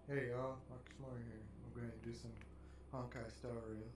Hey y'all, Marcus Moore here. I'm going to do some Honkai Star Rail.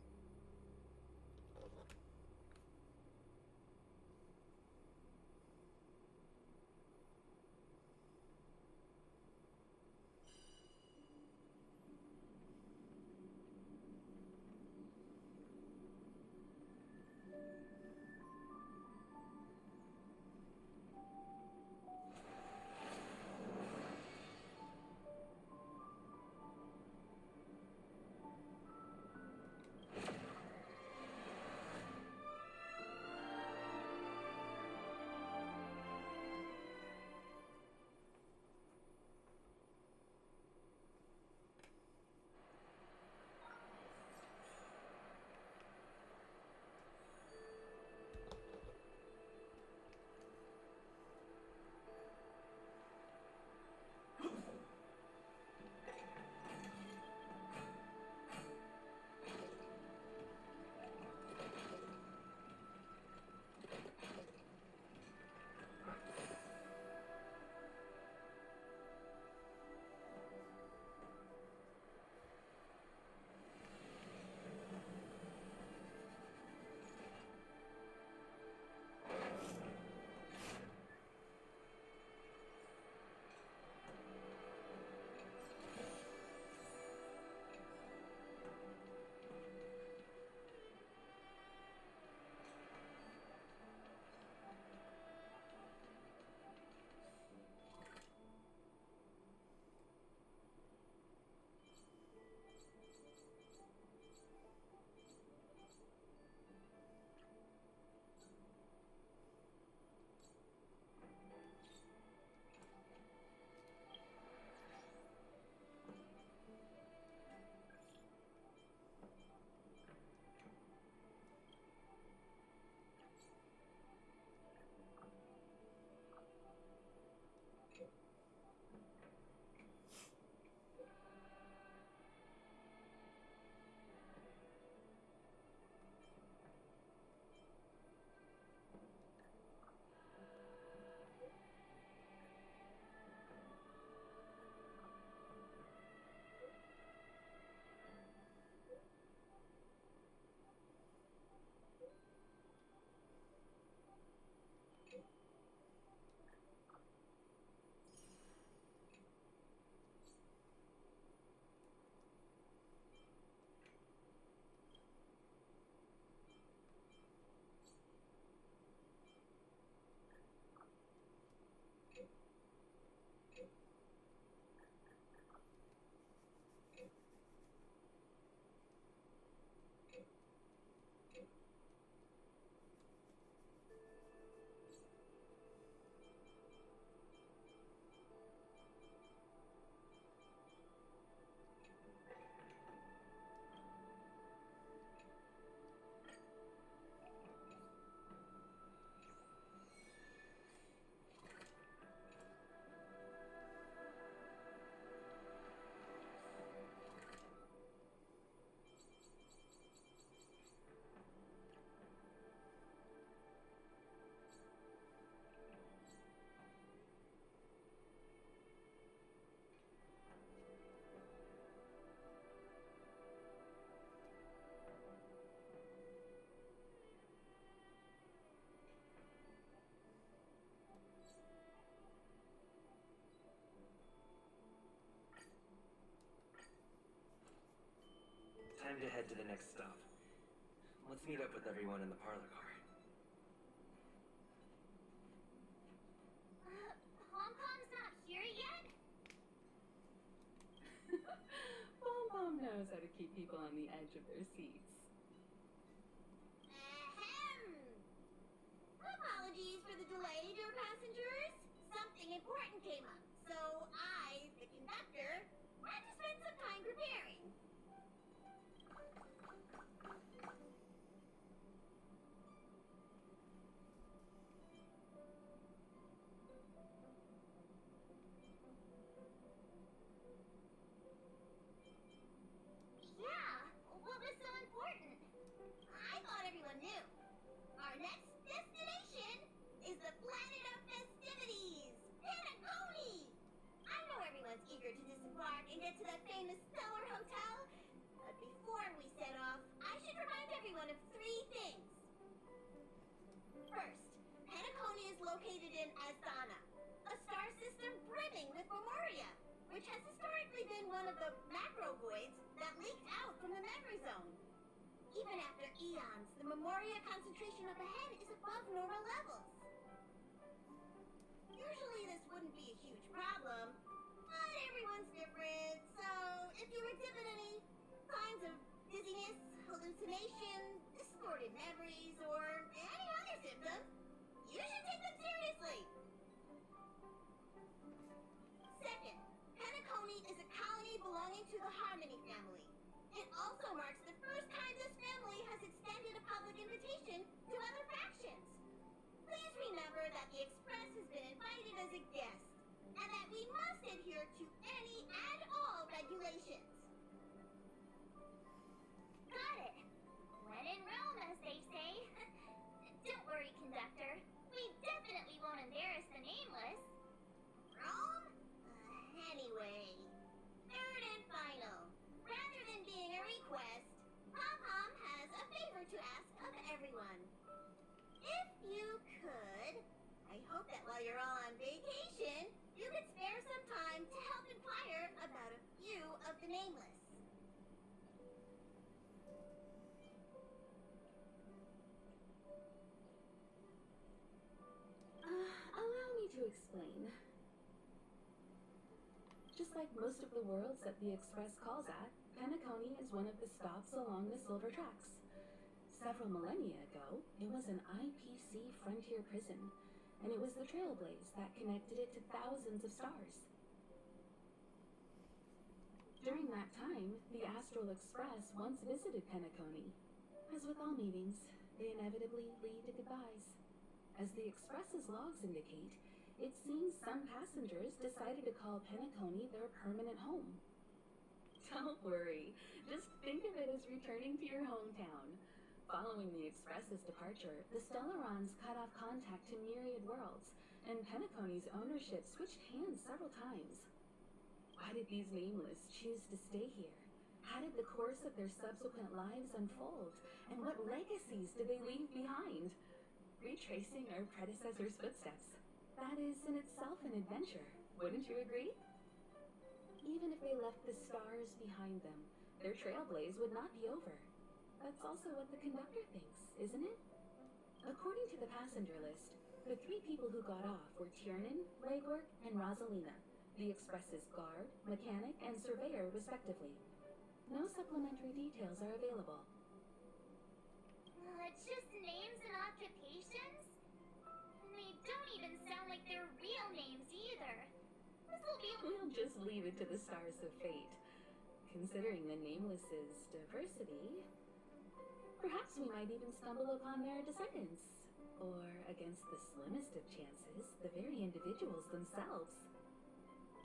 Time to head to the next stop. Let's meet up with everyone in the parlor car. Hong not here yet? Mom knows how to keep people on the edge of their seats. Ahem. Apologies for the delay, dear passengers. Something important came up, so I, the conductor, had to spend some time preparing. Yeah, what was so important? I thought everyone knew. Our next destination is the planet of festivities, Panaconi! I know everyone's eager to disembark and get to the Station Asana, a star system brimming with Memoria, which has historically been one of the macro voids that leaked out from the memory zone. Even after eons, the Memoria concentration up ahead is above normal levels. Usually this wouldn't be a huge problem, but everyone's different, so if you exhibit any signs of dizziness, hallucination, distorted memories, or any other symptoms, you should take them seriously. Second, Penacony is a colony belonging to the Harmony family. It also marks the first time this family has extended a public invitation to other factions. Please remember that the Express has been invited as a guest, and that we must adhere to any and all regulations. Got it. When in Rome, as they say. Don't worry, conductor. We definitely won't embarrass the nameless. Rome? Anyway, third and final. Rather than being a request, Pom-Pom has a favor to ask of everyone. If you could, I hope that while you're all on vacation, you could spare some time to help inquire about a few of the nameless. Allow me to explain. Just like most of the worlds that the Express calls at, Penacony is one of the stops along the Silver Tracks. Several millennia ago, it was an IPC frontier prison, and it was the Trailblaze that connected it to thousands of stars. During that time, the Astral Express once visited Penacony. As with all meetings, they inevitably lead to goodbyes. As the Express's logs indicate, it seems some passengers decided to call Penacony their permanent home. Don't worry, just think of it as returning to your hometown. Following the Express's departure, the Stellarons cut off contact to myriad worlds, and Penacony's ownership switched hands several times. Why did these nameless choose to stay here? How did the course of their subsequent lives unfold? And what legacies did they leave behind? Retracing our predecessors' footsteps. That is in itself an adventure, wouldn't you agree? Even if they left the stars behind them, their trailblaze would not be over. That's also what the conductor thinks, isn't it? According to the passenger list, the 3 people who got off were Tiernan, Legwork, and Rosalina, the Express's guard, mechanic, and surveyor respectively. No supplementary details are available. Just names and occupations? And they don't even sound like their real names either. This'll be... We'll just leave it to the stars of fate. Considering the Nameless's diversity, perhaps we might even stumble upon their descendants. Or, against the slimmest of chances, the very individuals themselves.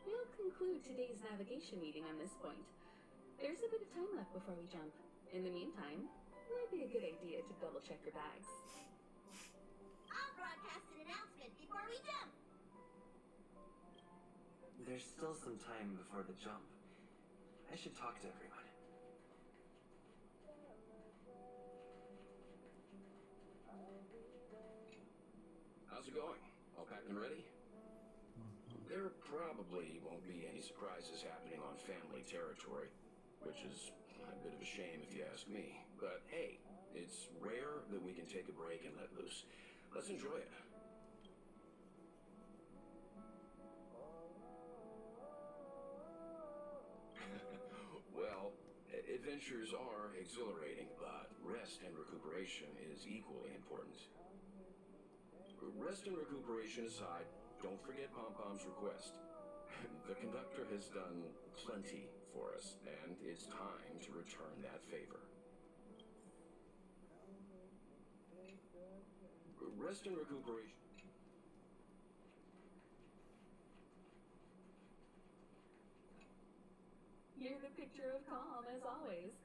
We'll conclude today's navigation meeting on this point. There's a bit of time left before we jump. In the meantime, it might be a good idea to double-check your bags. I'll broadcast an announcement before we jump. There's still some time before the jump. I should talk to everyone. How's it going? All packed and ready? There probably won't be any surprises happening on family territory, which is a bit of a shame if you ask me. But hey, it's rare that we can take a break and let loose. Let's enjoy it. Well, adventures are exhilarating, but rest and recuperation is equally important. Rest and recuperation aside, don't forget Pom-Pom's request. The conductor has done plenty for us, and it's time to return that favor. Rest and recuperation. You're the picture of calm, as always.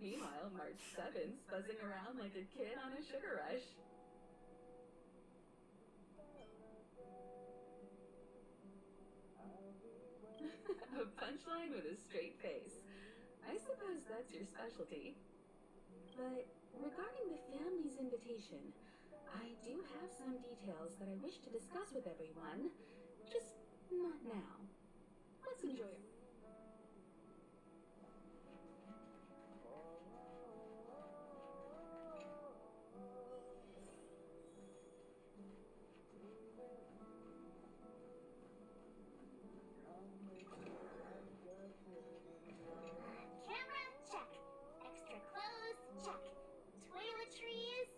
Meanwhile, March 7th's buzzing around like a kid on a sugar rush. A punchline with a straight face. I suppose that's your specialty. But regarding the family's invitation, I do have some details that I wish to discuss with everyone, just not now. Let's enjoy it. Camera, check. Extra clothes, check. Toiletries.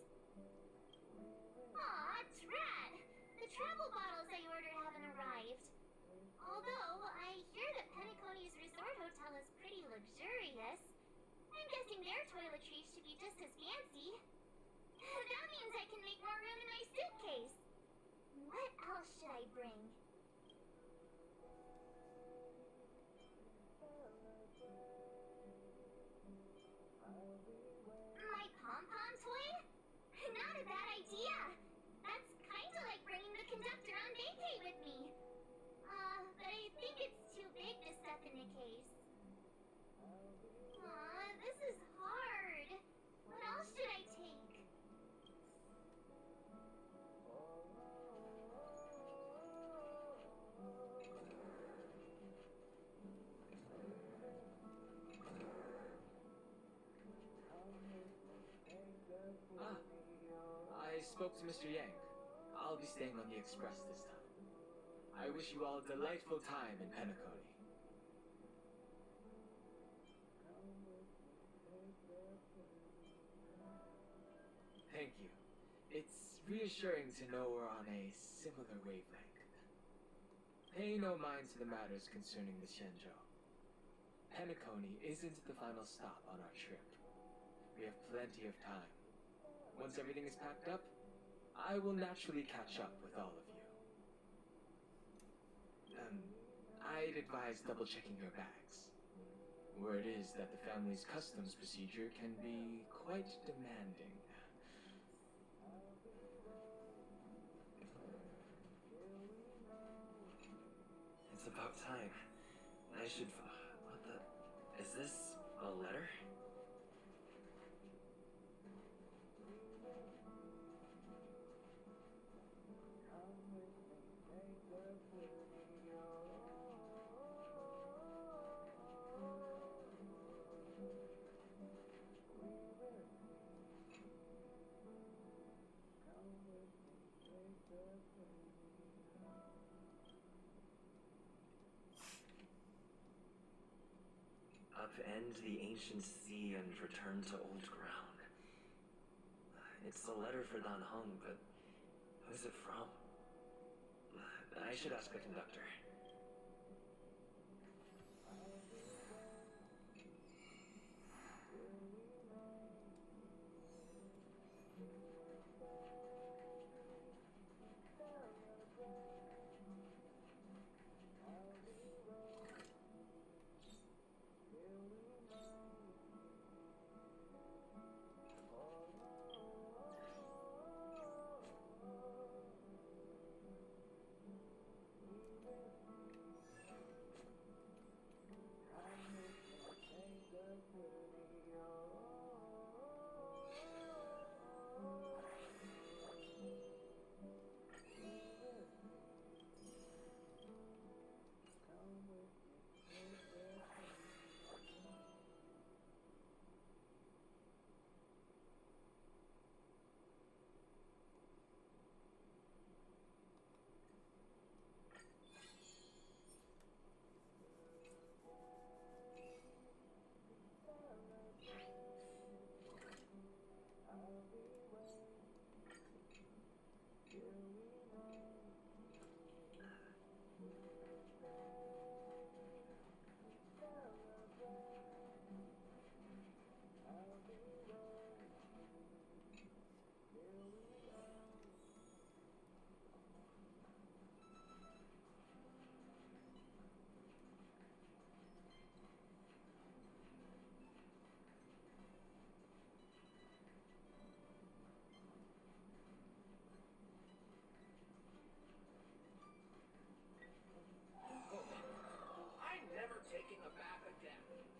Aw, drat! The travel bottles I ordered haven't arrived. Although, I hear that Penacony's resort hotel is pretty luxurious. I'm guessing their toiletries should be just as fancy. That means I can make more room in my suitcase. What else should I bring? My pom-pom toy? Not a bad idea. That's kinda like bringing the conductor on vacay with me. But I think it's too big to stuff in the case. This is hard. What else should I take? I spoke to Mr. Yang. I'll be staying on the express this time. I wish you all a delightful time in Penacony. Thank you. It's reassuring to know we're on a similar wavelength. Pay no mind to the matters concerning the Shenzhou. Penacony isn't the final stop on our trip. We have plenty of time. Once everything is packed up, I will naturally catch up with all of you. I'd advise double-checking your bags. Word is that the family's customs procedure can be quite demanding. It's about time. I should... What the... Is this a letter? Upend the ancient sea and return to old ground. It's a letter for Dan Heng, but who's it from? I should ask the conductor. Taking a bath again.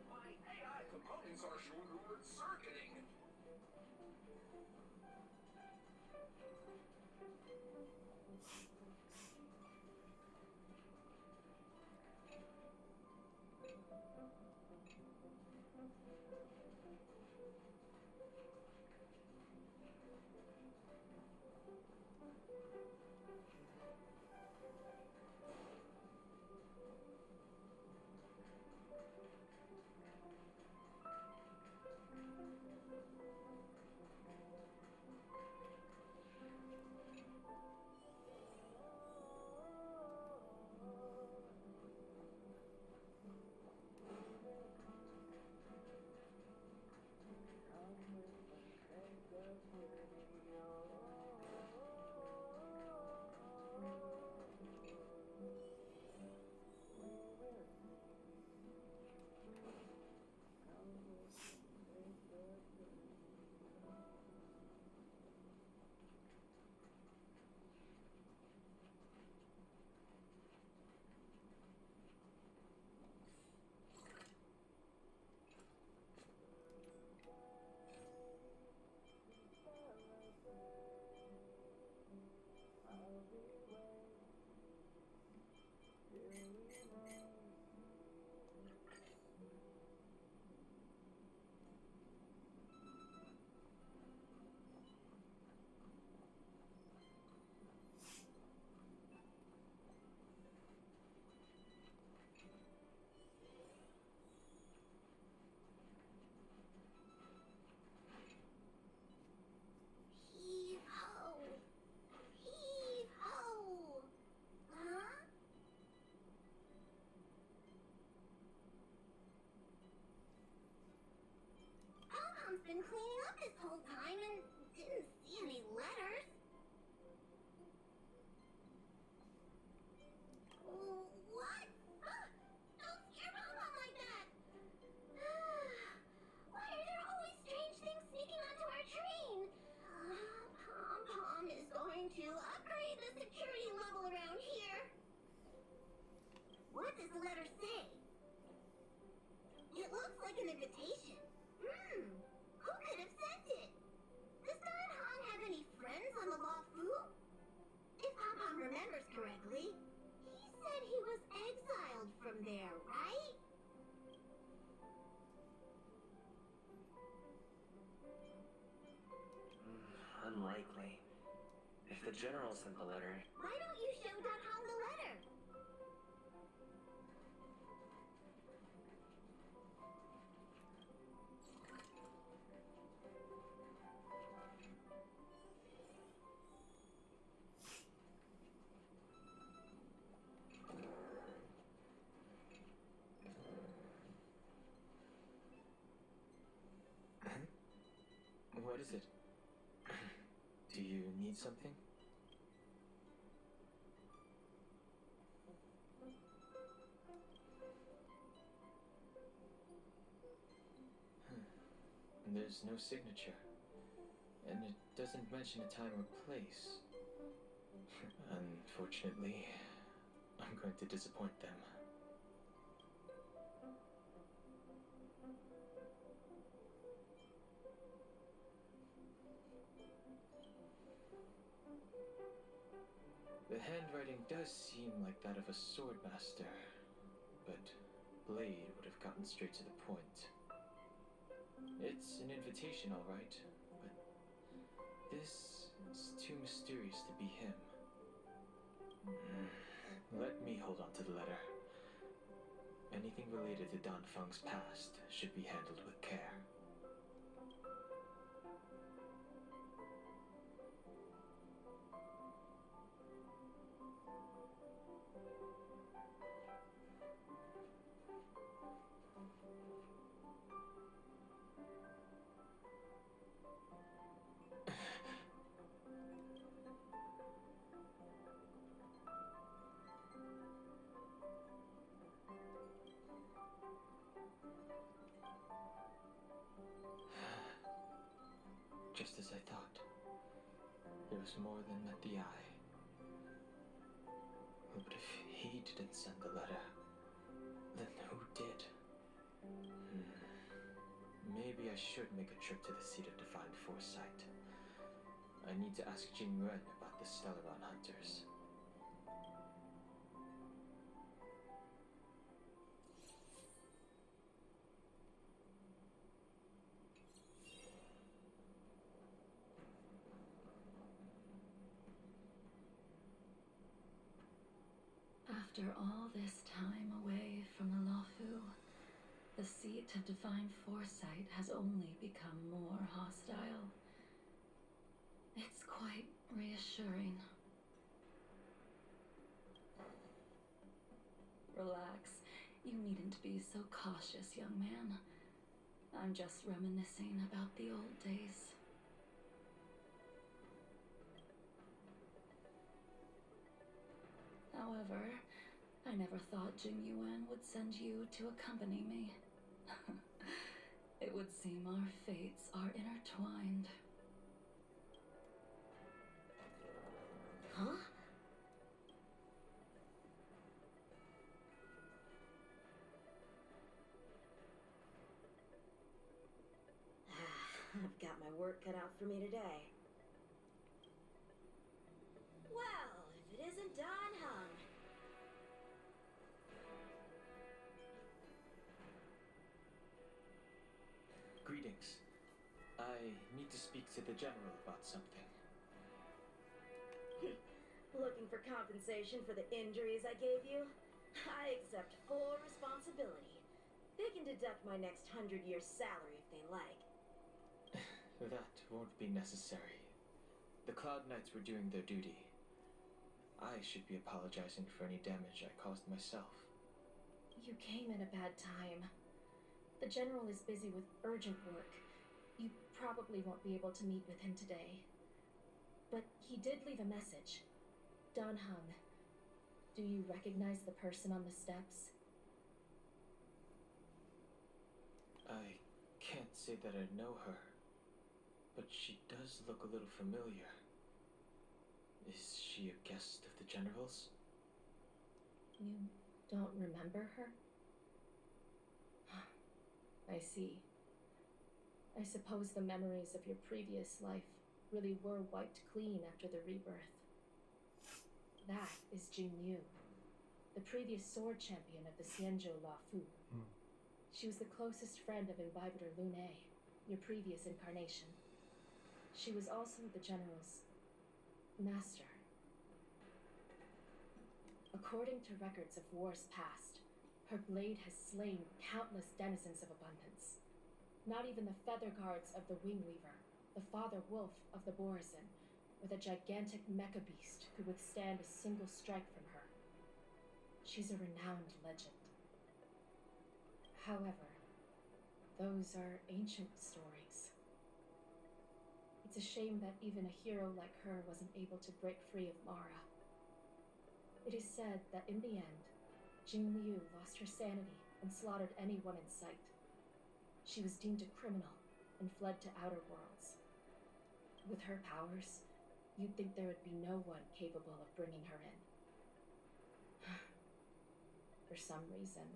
My AI components are showing the word circuiting. been cleaning up this whole time and didn't see any letters. What? Don't scare Pom-Pom like that! Why are there always strange things sneaking onto our train? Pom-Pom is going to upgrade the security level around here. What does the letter say? It looks like an invitation. Who could have sent it? Does Don Hong have any friends on the Luofu? If Pom-Pom remembers correctly, he said he was exiled from there, right? Unlikely. If the general sent the letter, Why don't you show Don Hong the letter? What is it? Do you need something? There's no signature. And it doesn't mention a time or place. Unfortunately, I'm going to disappoint them. The handwriting does seem like that of a swordmaster, but Blade would have gotten straight to the point. It's an invitation, all right, but this is too mysterious to be him. Let me hold on to the letter. Anything related to Dan Feng's past should be handled with care. Just as I thought. There was more than met the eye. But if he didn't send the letter, then who did? Maybe I should make a trip to the seat of divine foresight. I need to ask Jing Yuan about the Stellaron hunters. After all this time away from the Luofu, the seat of divine foresight has only become more hostile. It's quite reassuring. Relax. You needn't be so cautious, young man. I'm just reminiscing about the old days. However, I never thought Jing Yuan would send you to accompany me. It would seem our fates are intertwined. Huh? I've got my work cut out for me today. Well, if it isn't Don Hung. Greetings. I need to speak to the general about something. Looking for compensation for the injuries I gave you? I accept full responsibility. They can deduct my next 100-year salary if they like. That won't be necessary. The Cloud Knights were doing their duty. I should be apologizing for any damage I caused myself. You came at a bad time. The general is busy with urgent work. You probably won't be able to meet with him today. But he did leave a message. Dan Hung. Do you recognize the person on the steps? I can't say that I know her, but she does look a little familiar. Is she a guest of the General's? You don't remember her? I see. I suppose the memories of your previous life really were wiped clean after the rebirth. That is Jing Liu, the previous sword champion of the Xianzhou La Fu. She was the closest friend of Imbibitor Lune, your previous incarnation. She was also the General's master. According to records of wars past, her blade has slain countless denizens of abundance. Not even the feather guards of the Wingweaver, the father wolf of the Borazin, or the gigantic mecha beast could withstand a single strike from her. She's a renowned legend. However, those are ancient stories. It's a shame that even a hero like her wasn't able to break free of Mara. It is said that in the end, Jing Liu lost her sanity and slaughtered anyone in sight. She was deemed a criminal and fled to outer worlds. With her powers, you'd think there would be no one capable of bringing her in. For some reason,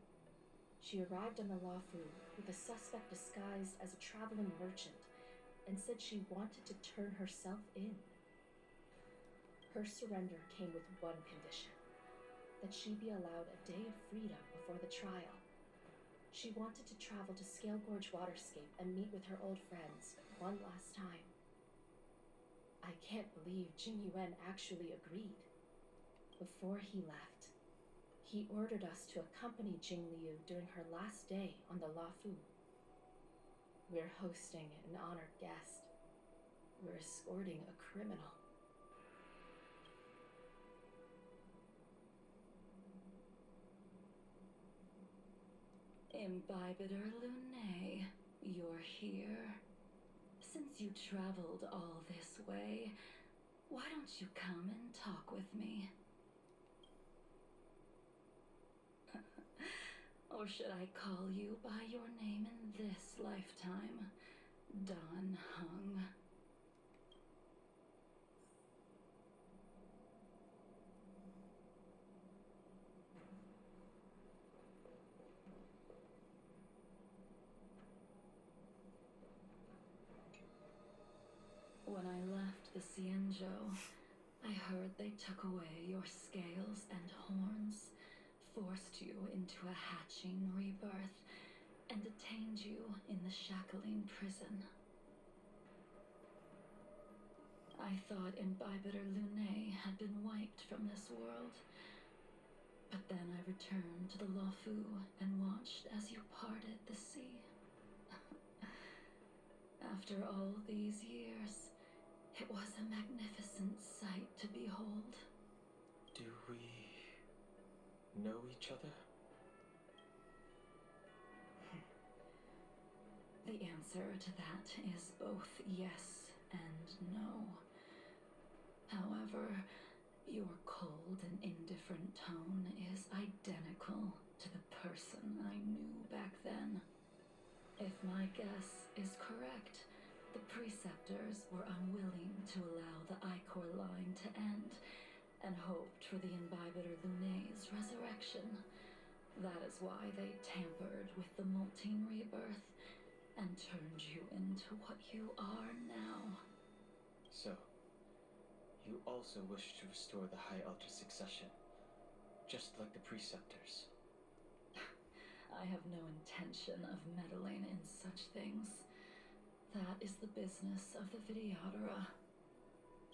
she arrived on the Lafu with a suspect disguised as a traveling merchant and said she wanted to turn herself in. Her surrender came with one condition: that she be allowed a day of freedom before the trial. She wanted to travel to Scale Gorge Waterscape and meet with her old friends one last time. I can't believe Jing Yuan actually agreed. Before he left, he ordered us to accompany Jing Liu during her last day on the Lafu. We're hosting an honored guest. We're escorting a criminal. Imbibitor Lune, you're here. Since you traveled all this way, why don't you come and talk with me? Or should I call you by your name in this lifetime? Dan Hung. When I left the Xianzhou, I heard they took away your scales and horns, forced you into a hatching rebirth, and detained you in the shackling prison. I thought Imbibitor Lune had been wiped from this world, but then I returned to the Lafu and watched as you parted the sea. After all these years, it was a magnificent sight to behold. Do we know each other? The answer to that is both yes and no. However, your cold and indifferent tone is identical to the person I knew back then. If my guess is correct, the preceptors were unwilling to allow the Ichor line to end, and hoped for the Imbibitor Lune's resurrection. That is why they tampered with the molting rebirth, and turned you into what you are now. So, you also wish to restore the High Altar succession, just like the preceptors. I have no intention of meddling in such things. That is the business of the Videodora.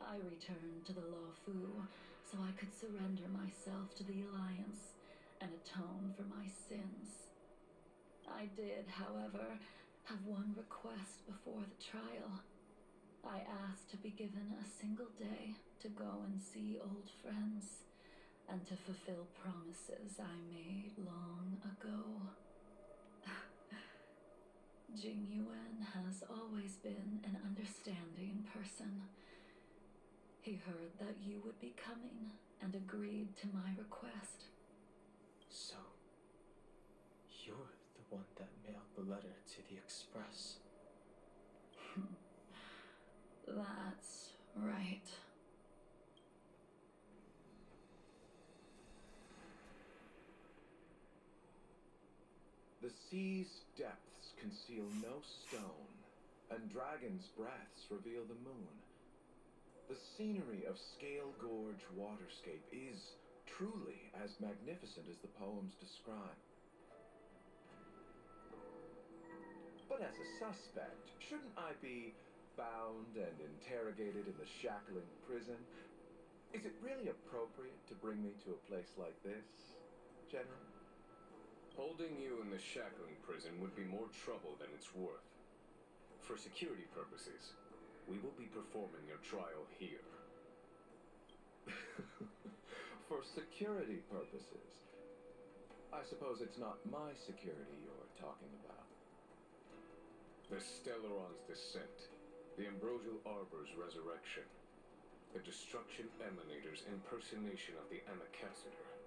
I returned to the Lafu so I could surrender myself to the Alliance and atone for my sins. I did, however, have one request before the trial. I asked to be given a single day to go and see old friends, and to fulfill promises I made long ago. Jing Yuan has always been an understanding person. He heard that you would be coming and agreed to my request. So, you're the one that mailed the letter to the Express. That's right. The sea's depths conceal no stone, and dragons' breaths reveal the moon. The scenery of Scale Gorge Waterscape is truly as magnificent as the poems describe. But as a suspect, shouldn't I be bound and interrogated in the shackling prison? Is it really appropriate to bring me to a place like this, General? Holding you in the shackling prison would be more trouble than it's worth. For security purposes, we will be performing your trial here. For security purposes? I suppose it's not my security you're talking about. The Stellaron's descent, the Ambrosial Arbor's resurrection, the Destruction Emanator's impersonation of the Amicassator.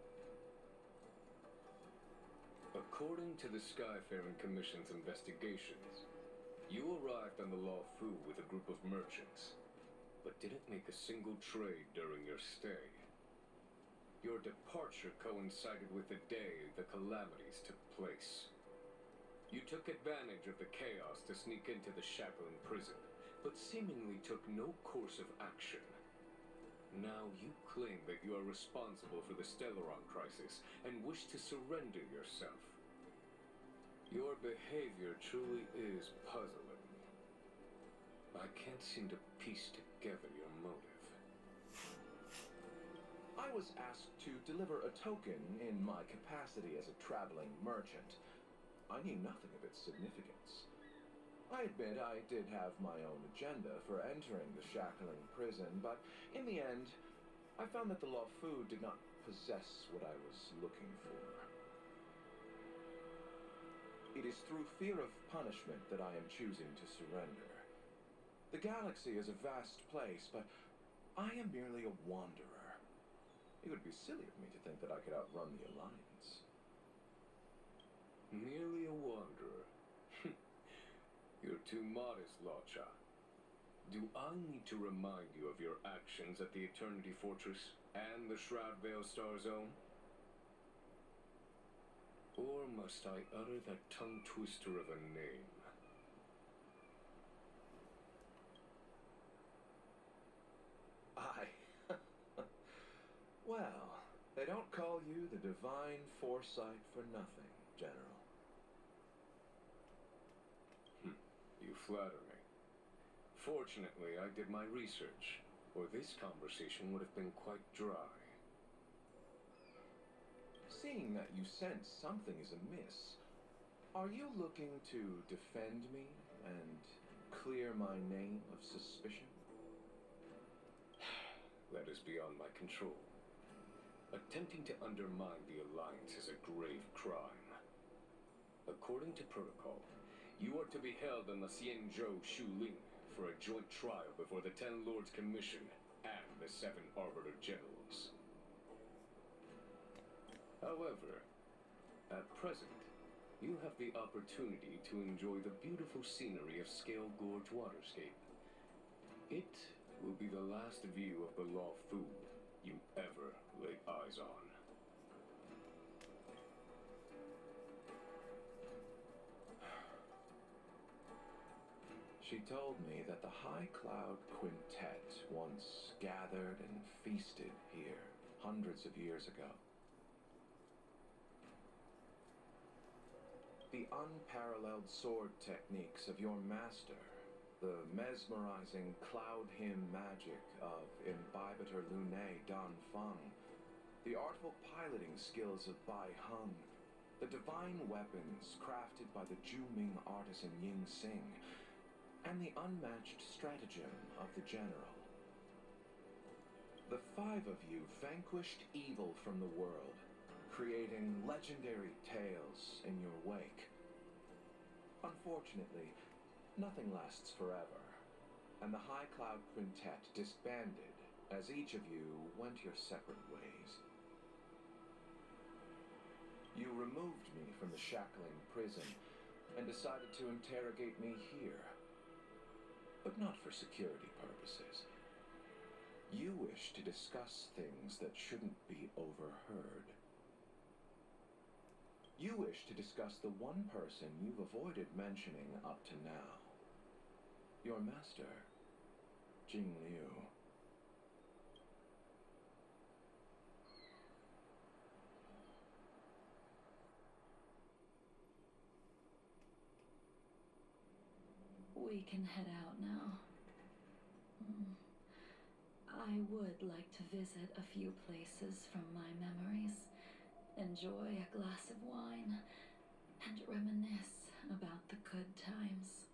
According to the Skyfaring Commission's investigations, you arrived on the Law Fu with a group of merchants, but didn't make a single trade during your stay. Your departure coincided with the day the calamities took place. You took advantage of the chaos to sneak into the shackling prison, but seemingly took no course of action. Now you claim that you are responsible for the Stellaron crisis and wish to surrender yourself. Your behavior truly is puzzling. I can't seem to piece together your motive. I was asked to deliver a token in my capacity as a traveling merchant. I knew nothing of its significance. I admit I did have my own agenda for entering the shackling prison, but in the end, I found that the Law Fu did not possess what I was looking for. It is through fear of punishment that I am choosing to surrender. The galaxy is a vast place, but I am merely a wanderer. It would be silly of me to think that I could outrun the Alliance. Merely a wanderer? You're too modest, Lotcha. Do I need to remind you of your actions at the Eternity Fortress and the Shroud Veil Star Zone? Or must I utter that tongue twister of a name? Well, they don't call you the Divine Foresight for nothing, General. You flatter me. Fortunately, I did my research, or this conversation would have been quite dry. Seeing that you sense something is amiss, are you looking to defend me and clear my name of suspicion? That is beyond my control. Attempting to undermine the Alliance is a grave crime. According to protocol, you are to be held on the Xianzhou Shuling for a joint trial before the Ten Lords Commission and the Seven Arbiter Generals. However, at present, you have the opportunity to enjoy the beautiful scenery of Scale Gorge Waterscape. It will be the last view of the Law Fu you ever lay eyes on. She told me that the High Cloud Quintet once gathered and feasted here hundreds of years ago. The unparalleled sword techniques of your master, the mesmerizing cloud hymn magic of Imbibitor Lunae Dan Feng, the artful piloting skills of Bai Heng, the divine weapons crafted by the Ju-Ming artisan Ying Xing, and the unmatched stratagem of the General. The five of you vanquished evil from the world, creating legendary tales in your wake. Unfortunately, Unfortunately, nothing lasts forever, and the High Cloud Quintet disbanded as each of you went your separate ways. You removed me from the shackling prison and decided to interrogate me here, but not for security purposes. You wish to discuss things that shouldn't be overheard. You wish to discuss the one person you've avoided mentioning up to now. Your master, Jing Liu. We can head out now. I would like to visit a few places from my memories, enjoy a glass of wine, and reminisce about the good times.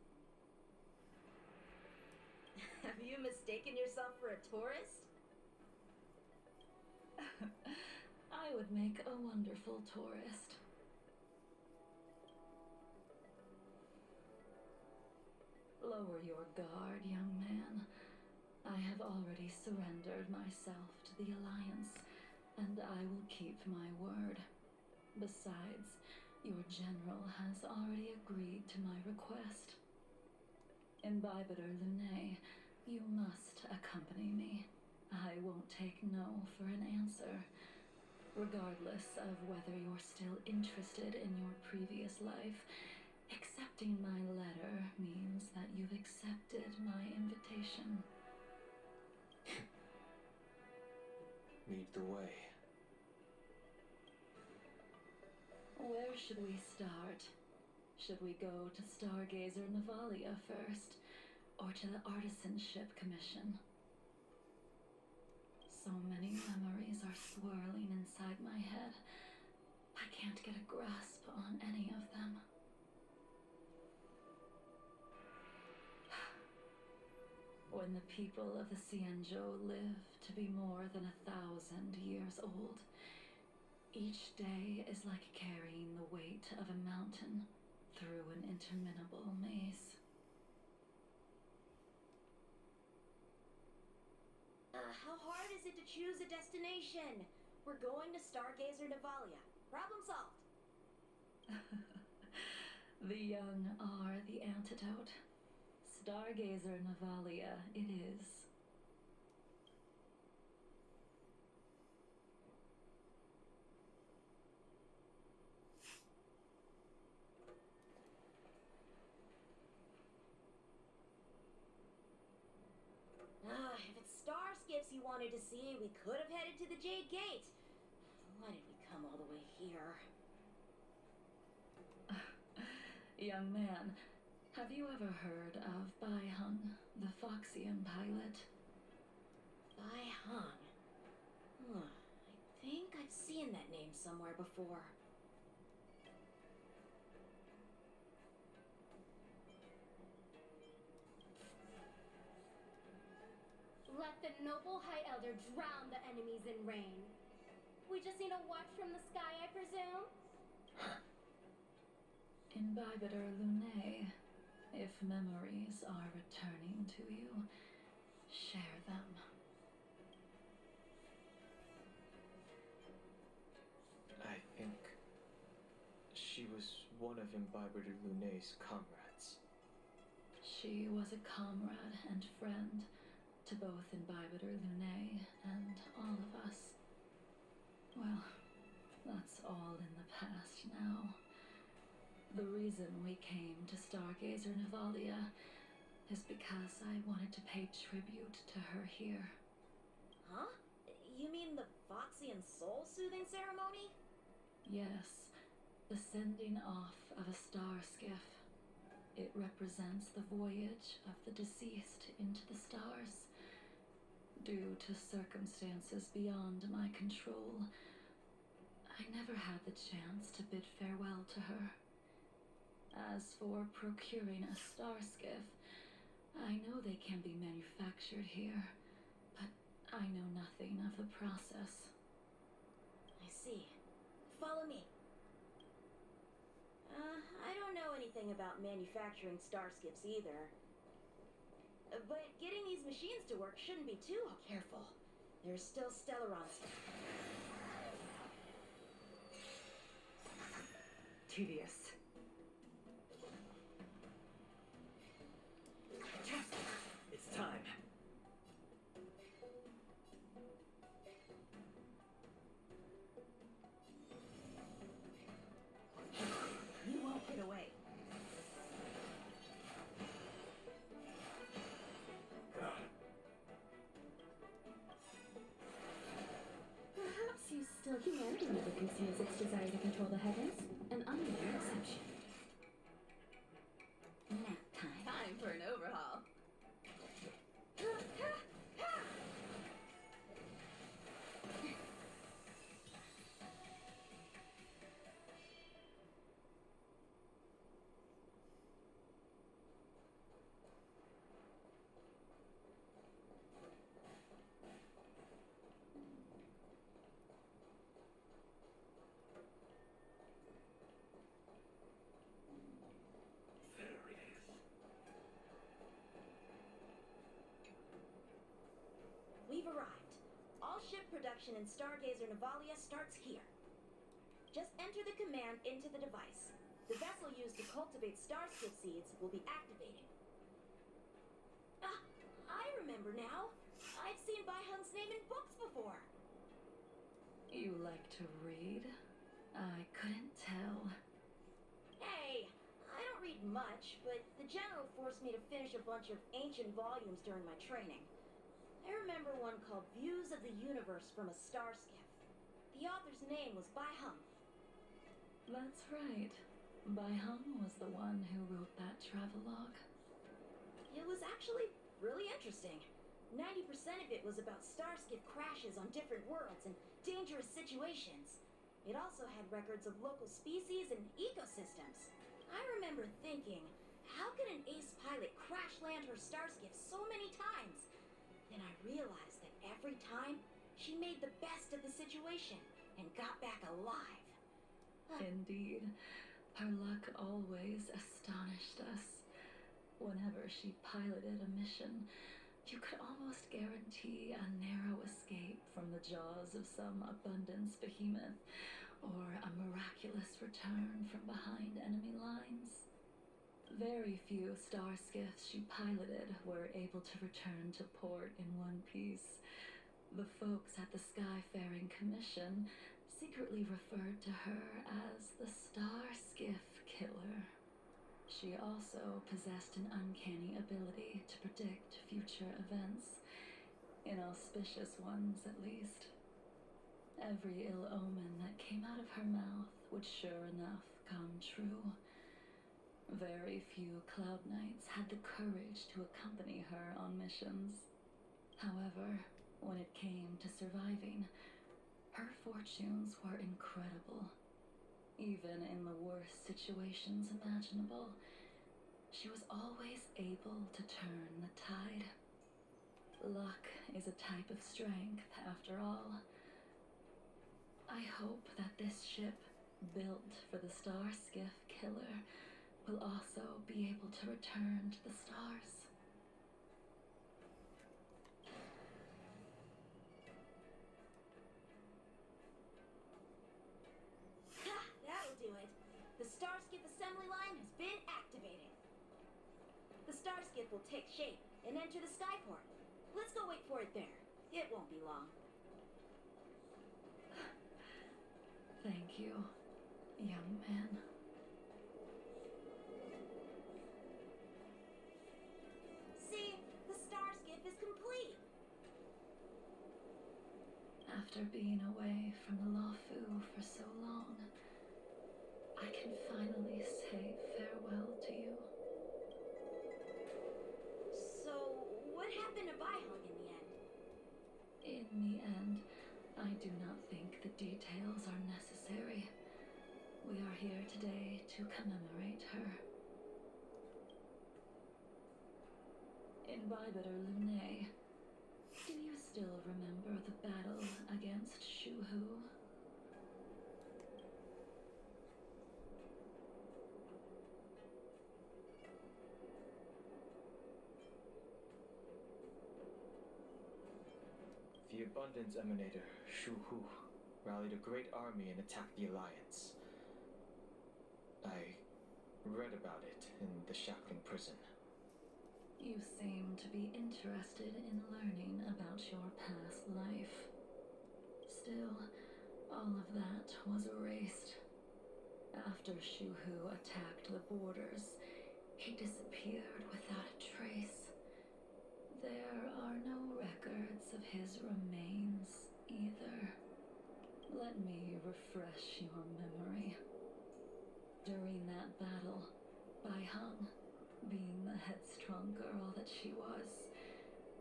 Have you mistaken yourself for a tourist? I would make a wonderful tourist. Lower your guard, young man. I have already surrendered myself to the Alliance, and I will keep my word. Besides, your general has already agreed to my request. Imbibitor Lunae, you must accompany me. I won't take no for an answer, regardless of whether you're still interested in your previous life. Accepting my letter means that you've accepted my invitation. Lead the way. Where should we start? Should we go to Stargazer Navalia first, or to the Artisanship Commission? So many memories are swirling inside my head. I can't get a grasp on any of them. When the people of the Xianzhou live to be more than 1,000 years old, each day is like carrying the weight of a mountain through an interminable maze. How hard is it to choose a destination? We're going to Stargazer Navalia. Problem solved. The young are the antidote. Stargazer Navalia it is. If it's star skiffs you wanted to see, we could have headed to the Jade Gate. Why did we come all the way here? Young man, have you ever heard of Bai Hung, the Foxian pilot? Bai Hung. I think I've seen that name somewhere before. Let the noble High Elder drown the enemies in rain. We just need a watch from the sky, I presume? Imbibitor Lunae, if memories are returning to you, share them. I think she was one of Imbibitor Lunae's comrades. She was a comrade and friend to both Imbibitor Lunae and all of us. Well, that's all in the past now. The reason we came to Stargazer Navalia is because I wanted to pay tribute to her here. Huh? You mean the Foxian soul-soothing ceremony? Yes, the sending off of a star skiff. It represents the voyage of the deceased into the stars. Due to circumstances beyond my control, I never had the chance to bid farewell to her. As for procuring a star skiff, I know they can be manufactured here, but I know nothing of the process. I see. Follow me. I don't know anything about manufacturing star skiffs either. But getting these machines to work shouldn't be too careful. There's still Stellarons. Tedious. It's time. You won't get away. Perhaps you still humanity never conceals its desire to control the heavens, an unwilling exception. Nap time. Time for an overhaul. We've arrived. All ship production in Stargazer Navalia starts here. Just enter the command into the device. The vessel used to cultivate starskiff seeds will be activating. Ah, I remember now. I've seen Baihung's name in books before. You like to read? I couldn't tell. Hey, I don't read much, but the general forced me to finish a bunch of ancient volumes during my training. I remember one called Views of the Universe from a Starskiff. The author's name was Baihung. That's right. Baihung was the one who wrote that travelogue. It was actually really interesting. 90% of it was about starskiff crashes on different worlds and dangerous situations. It also had records of local species and ecosystems. I remember thinking, how could an ace pilot crash land her starskiff so many times? Then I realized that every time, she made the best of the situation and got back alive. Indeed, her luck always astonished us. Whenever she piloted a mission, you could almost guarantee a narrow escape from the jaws of some abundance behemoth, or a miraculous return from behind enemy lines. Very few star skiffs she piloted were able to return to port in one piece. The folks at the Skyfaring Commission secretly referred to her as the Star Skiff Killer. She also possessed an uncanny ability to predict future events, inauspicious ones at least. Every ill omen that came out of her mouth would sure enough come true. Very few Cloud Knights had the courage to accompany her on missions. However, when it came to surviving, her fortunes were incredible. Even in the worst situations imaginable, she was always able to turn the tide. Luck is a type of strength, after all. I hope that this ship, built for the Star Skiff Killer, will also be able to return to the stars. Ha! That'll do it. The Starskiff assembly line has been activated. The Starskiff will take shape and enter the skyport. Let's go wait for it there. It won't be long. Thank you, young man. See, the Starskiff is complete. After being away from the Lafu for so long, I can finally say farewell to you. So, what happened to Baihung in the end? In the end, I do not think the details are necessary. We are here today to commemorate her. In Bibiter Lunae, do you still remember the battle against Shuhu? the Abundance Emanator, Shu Hu, rallied a great army and attacked the Alliance. I read about it in the Shackling prison. You seem to be interested in learning about your past life. Still, all of that was erased. After Shu Hu attacked the borders, he disappeared without a trace. There are no records of his remains either. Let me refresh your memory. During that battle, Bai Heng, being the headstrong girl that she was,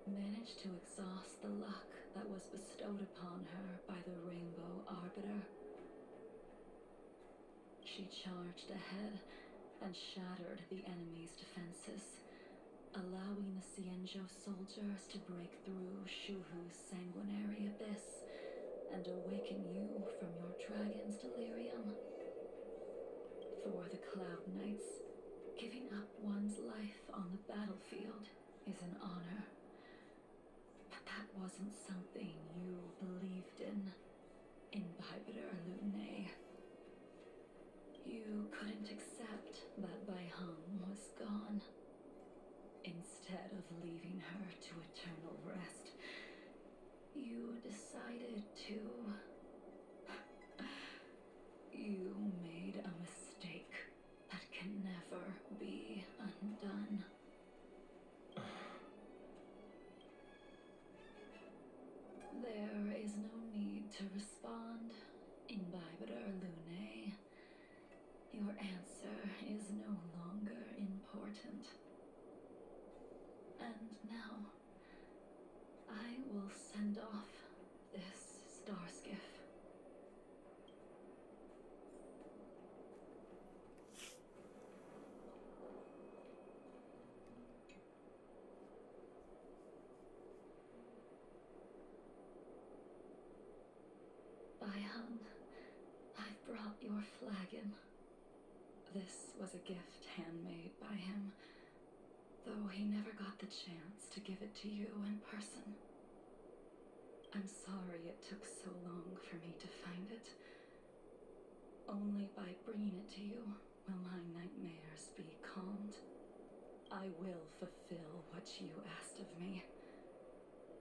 managed to exhaust the luck that was bestowed upon her by the Rainbow Arbiter. She charged ahead and shattered the enemy's defenses, allowing the Xianzhou soldiers to break through Shu Hu's sanguinary abyss and awaken you from your dragon's delirium. For the Cloud Knights, giving up one's life on the battlefield is an honor. But that wasn't something you believed in Imbibitor Lune. You couldn't accept that Bai Heng was gone. Instead of leaving her to eternal rest, you decided to... You made a mistake that can never be undone. There is no need to respond, Imbibitor Lune. Your answer is no longer important. And now, I will send off this star skiff. Bai Heng, I've brought your flagon. This was a gift handmade by him, though he never got the chance to give it to you in person. I'm sorry it took so long for me to find it. Only by bringing it to you will my nightmares be calmed. I will fulfill what you asked of me.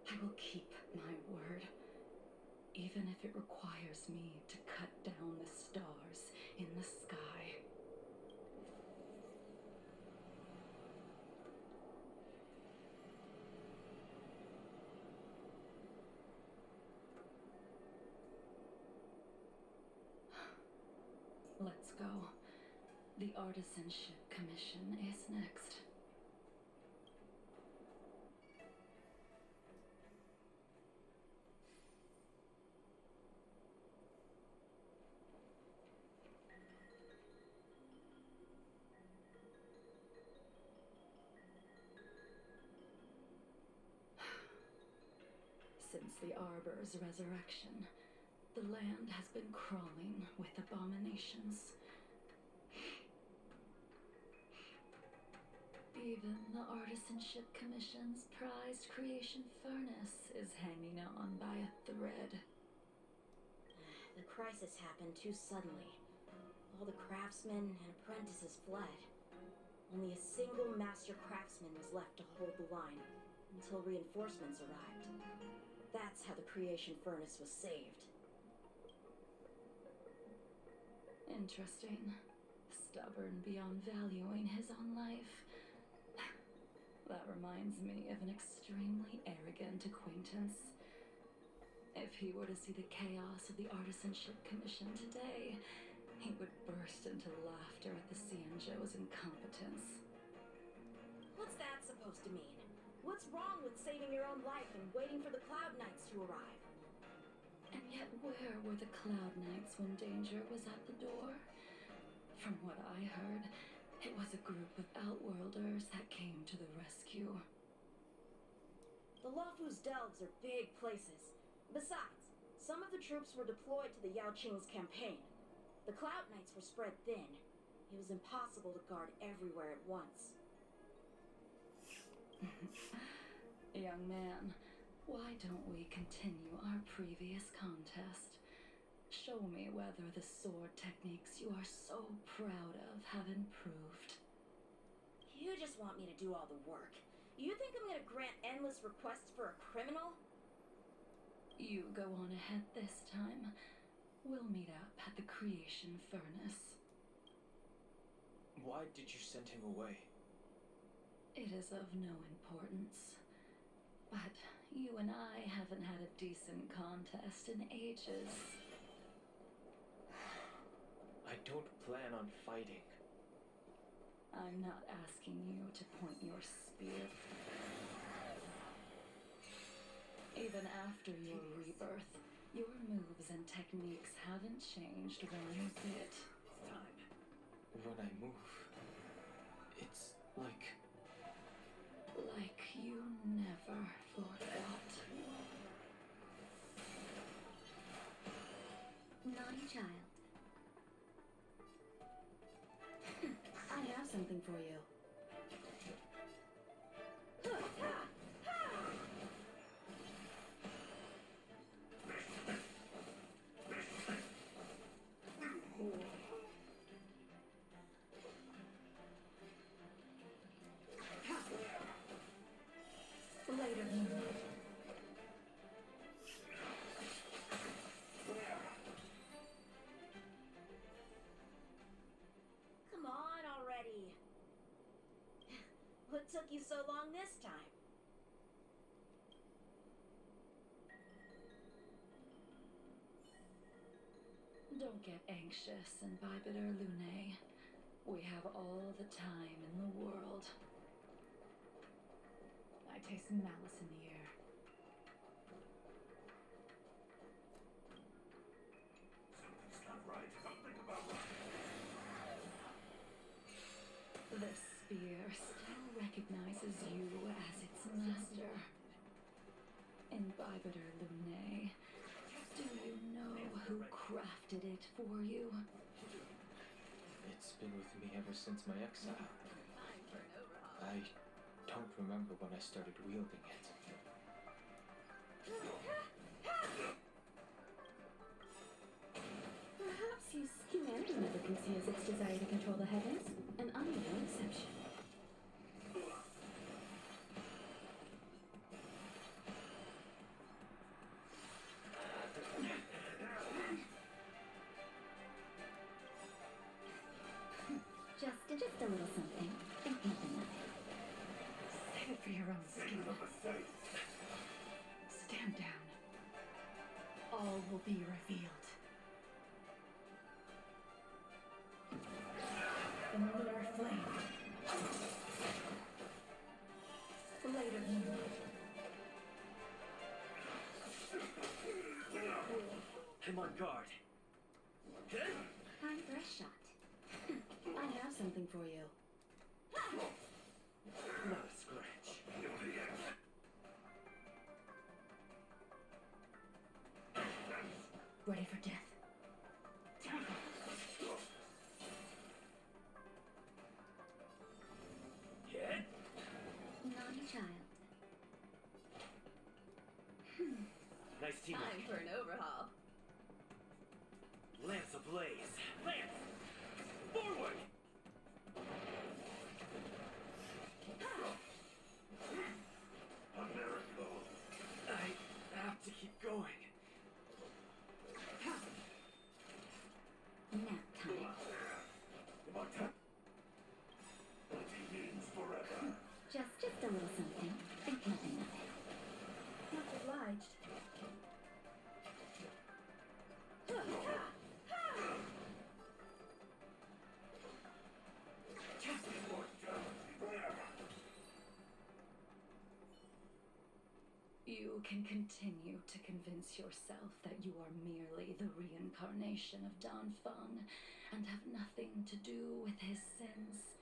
I will keep my word, even if it requires me to cut down the stars in the sky. Let's go. The Artisanship Commission is next. Since the Arbor's resurrection, the land has been crawling with abominations. Even the Artisanship Commission's prized creation furnace is hanging on by a thread. The crisis happened too suddenly. All the craftsmen and apprentices fled. Only a single master craftsman was left to hold the line until reinforcements arrived. That's how the creation furnace was saved. Interesting. Stubborn beyond valuing his own life. That reminds me of an extremely arrogant acquaintance. If he were to see the chaos of the Artisanship Commission today, he would burst into laughter at the Xianzhou's incompetence. What's that supposed to mean? What's wrong with saving your own life and waiting for the Cloud Knights to arrive? And yet where were the Cloud Knights when danger was at the door? From what I heard, it was a group of Outworlders that came to the rescue. The Luofu's delves are big places. Besides, some of the troops were deployed to the Yao Qing's campaign. The Cloud Knights were spread thin. It was impossible to guard everywhere at once. Young man, Why don't we continue our previous contest? Show me whether the sword techniques you are so proud of have improved. You just want me to do all the work. You think I'm gonna grant endless requests for a criminal? You go on ahead this time. We'll meet up at the creation furnace. Why did you send him away? It is of no importance. But you and I haven't had a decent contest in ages. I don't plan on fighting. I'm not asking you to point your spear. Even after your rebirth, your moves and techniques haven't changed one bit. When I move, it's like you never forgot. Naughty child. I have something for you. Later. Come on already. What took you so long this time? Don't get anxious, Imbibitor Lune. We have all the time in the world. I taste malice in the air. Something's not right. Something about right. The spear still recognizes you as its master. Imbibitor Lune, do you know who crafted it for you? it's been with me ever since my exile. I don't remember when I started wielding it. Perhaps humanity never conceals its desire to control the heavens, and I'm no exception. Just a little something. Think nothing of it. Save it for your own skin. Stand down. All will be revealed. The lunar flame. Later. I'm on guard. Time for a shot. I have something for you. Not a scratch. Ready for death. Hit? Naughty child. Nice teamwork. Time for an overhaul. Lance ablaze. Lance! Forward! A miracle. I have to keep going. Nap time. What he means forever. Just a little something. Think nothing of it. Much obliged. You can continue to convince yourself that you are merely the reincarnation of Dan Feng and have nothing to do with his sins.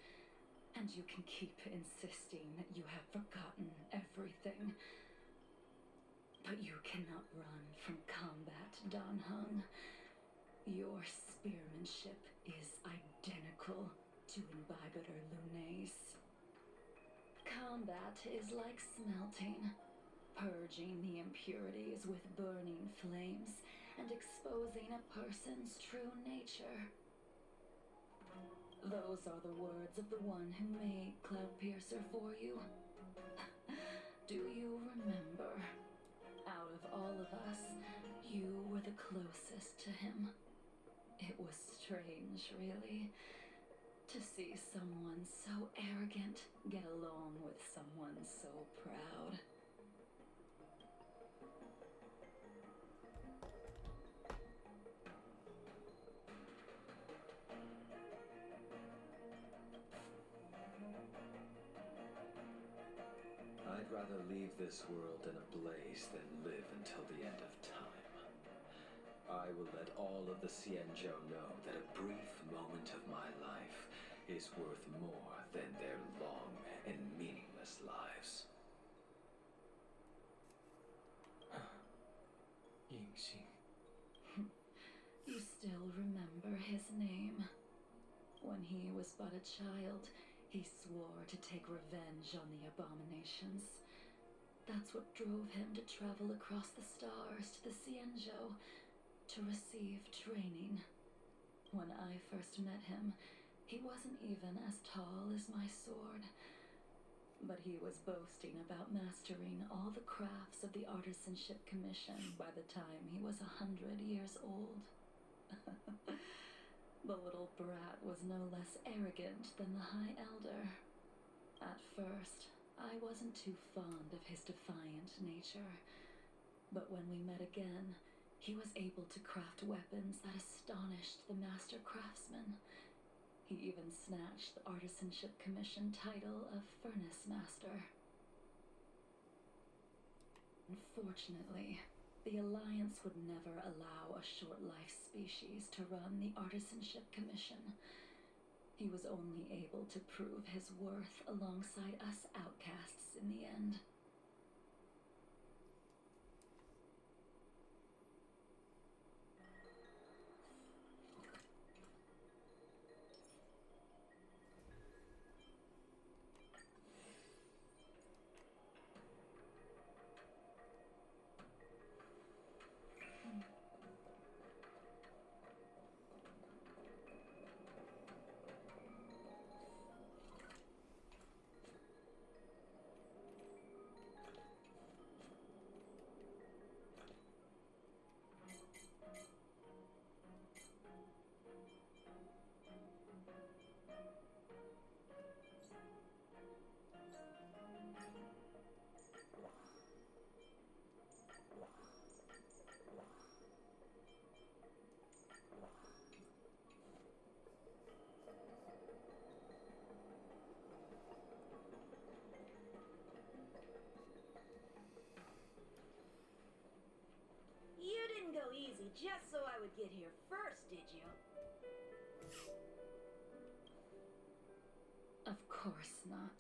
And you can keep insisting that you have forgotten everything. But you cannot run from combat, Dan Heng. Your spearmanship is identical to Imbibitor Lune's. Combat is like smelting. purging the impurities with burning flames and exposing a person's true nature. Those are the words of the one who made Cloudpiercer for you. Do you remember? Out of all of us, you were the closest to him. It was strange, really, to see someone so arrogant get along with someone so proud. I'd rather leave this world in a blaze than live until the end of time. I will let all of the Xianzhou know that a brief moment of my life is worth more than their long and meaningless lives. Yingxing. You still remember his name. When he was but a child, he swore to take revenge on the abominations. That's what drove him to travel across the stars to the Xianzhou to receive training. When I first met him, he wasn't even as tall as my sword, but he was boasting about mastering all the crafts of the Artisanship Commission by the time he was 100 years old. The little brat was no less arrogant than the High Elder. At first, I wasn't too fond of his defiant nature, but when we met again, he was able to craft weapons that astonished the master craftsman. He even snatched the Artisanship Commission title of Furnace Master. Unfortunately, the Alliance would never allow a short-life species to run the Artisanship Commission. He was only able to prove his worth alongside us outcasts in the end. You didn't go easy just so I would get here first, did you? Of course not.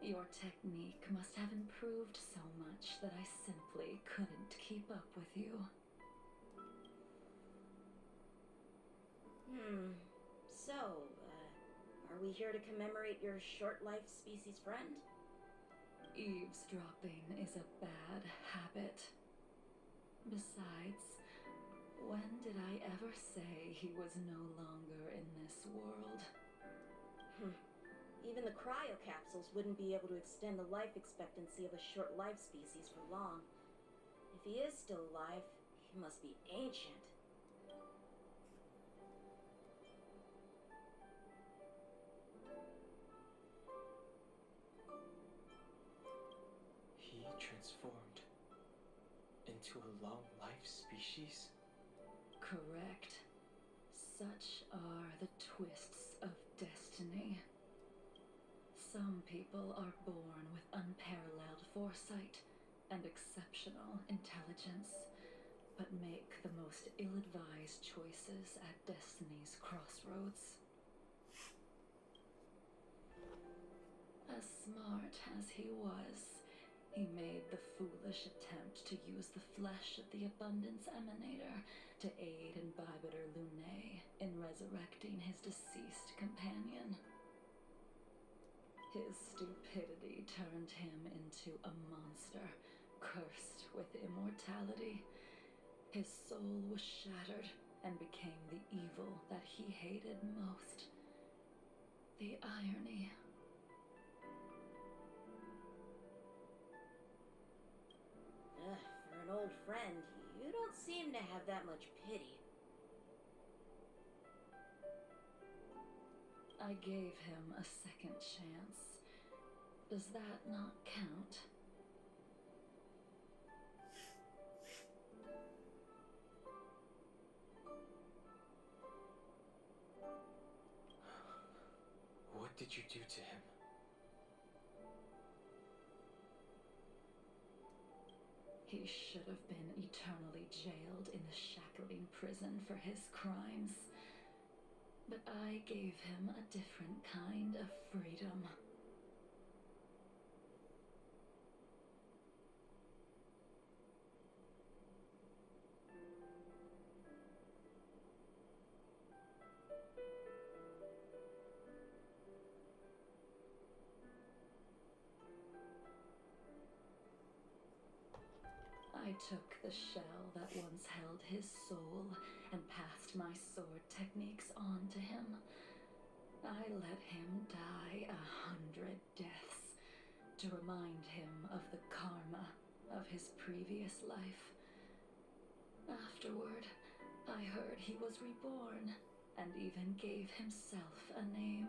Your technique must have improved so much that I simply couldn't keep up with you. So, are we here to commemorate your short-life species friend? Eavesdropping is a bad habit. Besides, when did I ever say he was no longer in this world? Even the cryocapsules wouldn't be able to extend the life expectancy of a short-life species for long. If he is still alive, he must be ancient. He transformed into a long-life species? Correct. Such are the twists of destiny. Some people are born with unparalleled foresight and exceptional intelligence, but make the most ill-advised choices at destiny's crossroads. As smart as he was, he made the foolish attempt to use the flesh of the Abundance Emanator to aid Imbibitor Lunae in resurrecting his deceased companion. His stupidity turned him into a monster, cursed with immortality. His soul was shattered and became the evil that he hated most. The irony. For an old friend, you don't seem to have that much pity. I gave him a second chance. Does that not count? What did you do to him? He should have been eternally jailed in the shackling prison for his crimes. But I gave him a different kind of freedom. I took the shell that once held his soul and passed my sword techniques on to him. I let him die 100 deaths to remind him of the karma of his previous life. Afterward, I heard he was reborn and even gave himself a name.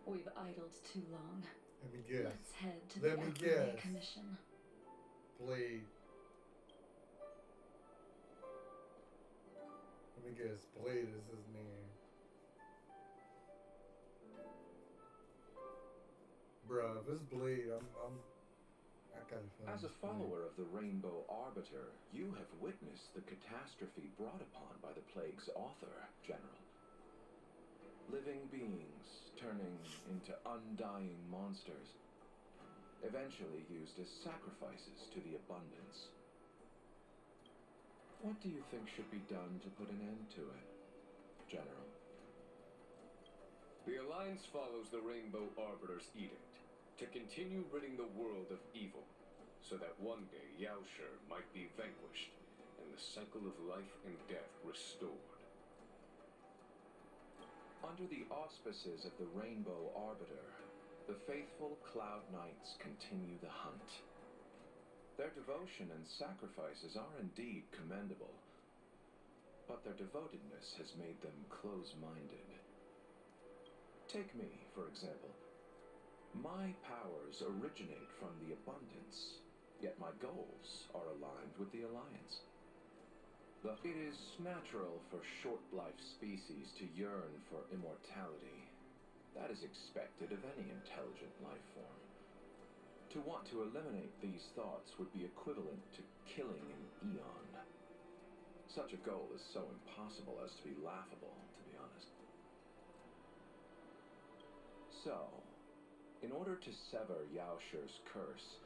We've idled too long. Let me guess. Let's head to Let the me Alchemy guess. Commission. Blade. Let me guess. Blade is his name. Bruh, if it's Blade, I gotta find As a this follower of the Rainbow Arbiter, you have witnessed the catastrophe brought upon by the plague's author, General. Living beings turning into undying monsters, eventually used as sacrifices to the abundance. What do you think should be done to put an end to it, General? The Alliance follows the Rainbow Arbiter's edict to continue ridding the world of evil, so that one day Yaoshi might be vanquished and the cycle of life and death restored. Under the auspices of the Rainbow Arbiter, the faithful Cloud Knights continue the hunt. Their devotion and sacrifices are indeed commendable, but their devotedness has made them close-minded. Take me, for example. My powers originate from the abundance, yet my goals are aligned with the Alliance. It is natural for short-life species to yearn for immortality. That is expected of any intelligent life form. To want to eliminate these thoughts would be equivalent to killing an eon. Such a goal is so impossible as to be laughable, to be honest. So, in order to sever Yaoshi's curse,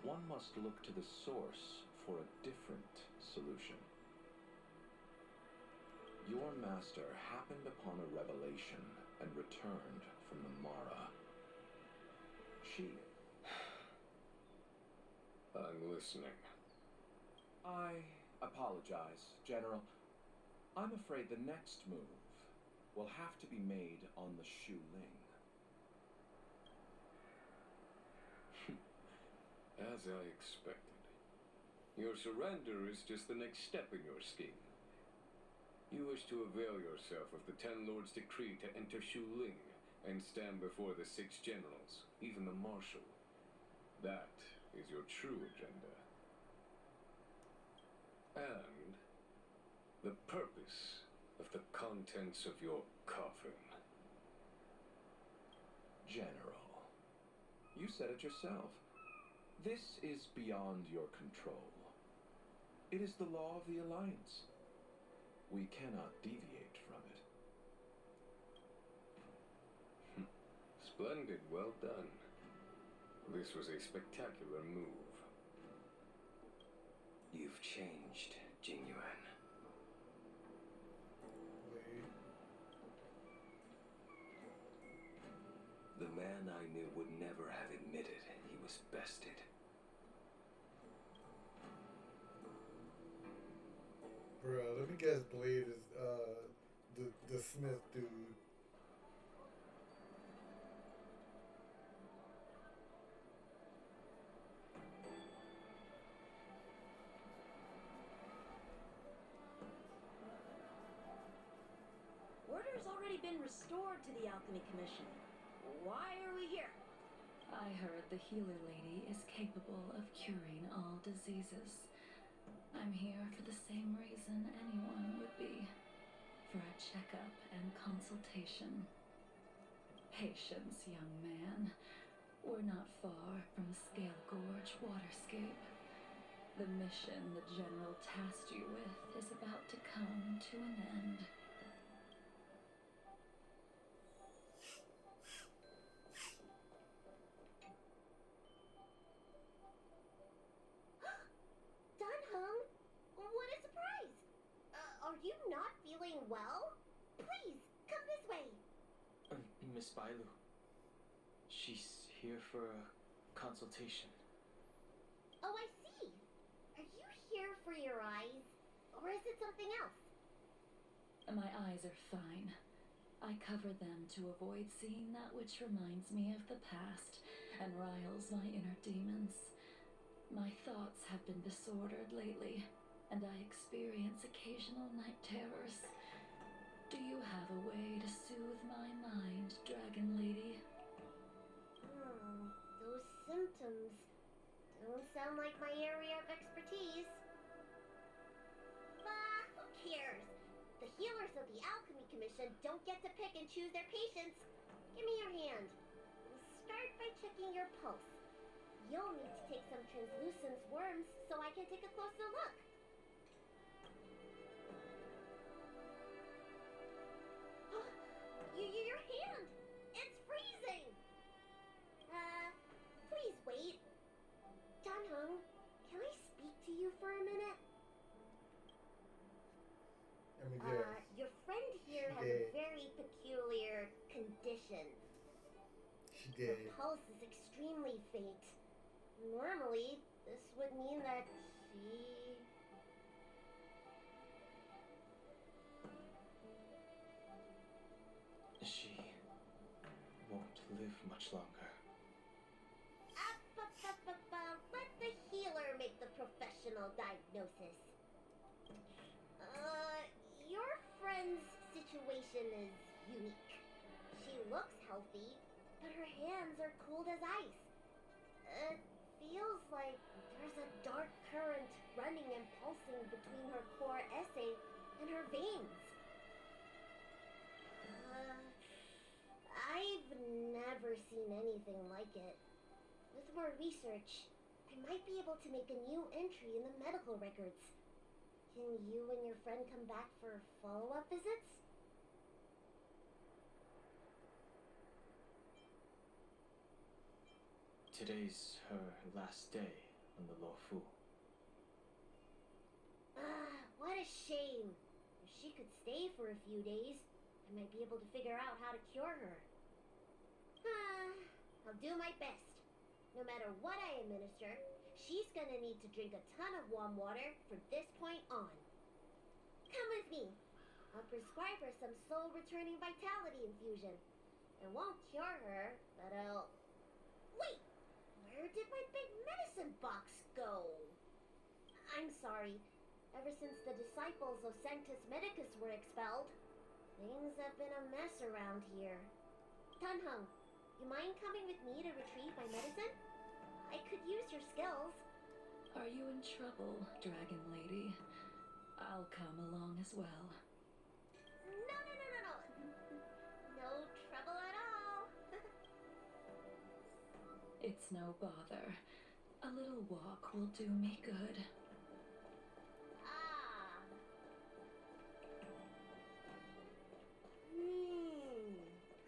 one must look to the source for a different solution. Your master happened upon a revelation and returned from the Mara. She... I'm listening. I apologize, General. I'm afraid the next move will have to be made on the Shu Ling. As I expected. Your surrender is just the next step in your scheme. You wish to avail yourself of the Ten Lords' decree to enter Shu Ling and stand before the 6 generals, even the Marshal. That is your true agenda. And the purpose of the contents of your coffin. General, you said it yourself. This is beyond your control. It is the law of the Alliance. We cannot deviate from it. Splendid, well done. This was a spectacular move. You've changed, Jinyuan. The man I knew would never have admitted he was bested. Bro, let me guess. Blade is the Smith dude. Order's already been restored to the Alchemy Commission. Why are we here? I heard the healer lady is capable of curing all diseases. I'm here for the same reason anyone would be. For a checkup and consultation. Patience, young man. We're not far from Scale Gorge Waterscape. The mission the General tasked you with is about to come to an end. Dunham, what a surprise! Are you not feeling well? Please, come this way. Miss Bailu. She's here for a consultation. Oh, I see. Are you here for your eyes? Or is it something else? My eyes are fine. I cover them to avoid seeing that which reminds me of the past and riles my inner demons. My thoughts have been disordered lately, and I experience occasional night terrors. Do you have a way to soothe my mind, Dragon Lady? Those symptoms don't sound like my area of expertise. Who cares? The healers of the Alchemy Commission don't get to pick and choose their patients. Give me your hand. Start by checking your pulse. You'll need to take some translucent worms so I can take a closer look. Your hand! It's freezing! Please wait. Dunham, can I speak to you for a minute? Let me guess. Your friend here has a very peculiar condition. She Her did. pulse is extremely faint. Normally, this would mean that She won't live much longer. Let the healer make the professional diagnosis. Your friend's situation is unique. She looks healthy, but her hands are cold as ice. It feels like there's a dark current running and pulsing between her core essay and her veins. I've never seen anything like it. With more research, I might be able to make a new entry in the medical records. Can you and your friend come back for follow-up visits? Today's her last day on the Luofu. What a shame. If she could stay for a few days, I might be able to figure out how to cure her. I'll do my best. No matter what I administer, she's gonna need to drink a ton of warm water from this point on. Come with me. I'll prescribe her some soul-returning vitality infusion. It won't cure her, but I'll... Wait! Where did my big medicine box go? I'm sorry. Ever since the disciples of Sanctus Medicus were expelled, things have been a mess around here. Dunham, you mind coming with me to retrieve my medicine? I could use your skills. Are you in trouble, Dragon Lady? I'll come along as well. No. No trouble at all. It's no bother. A little walk will do me good.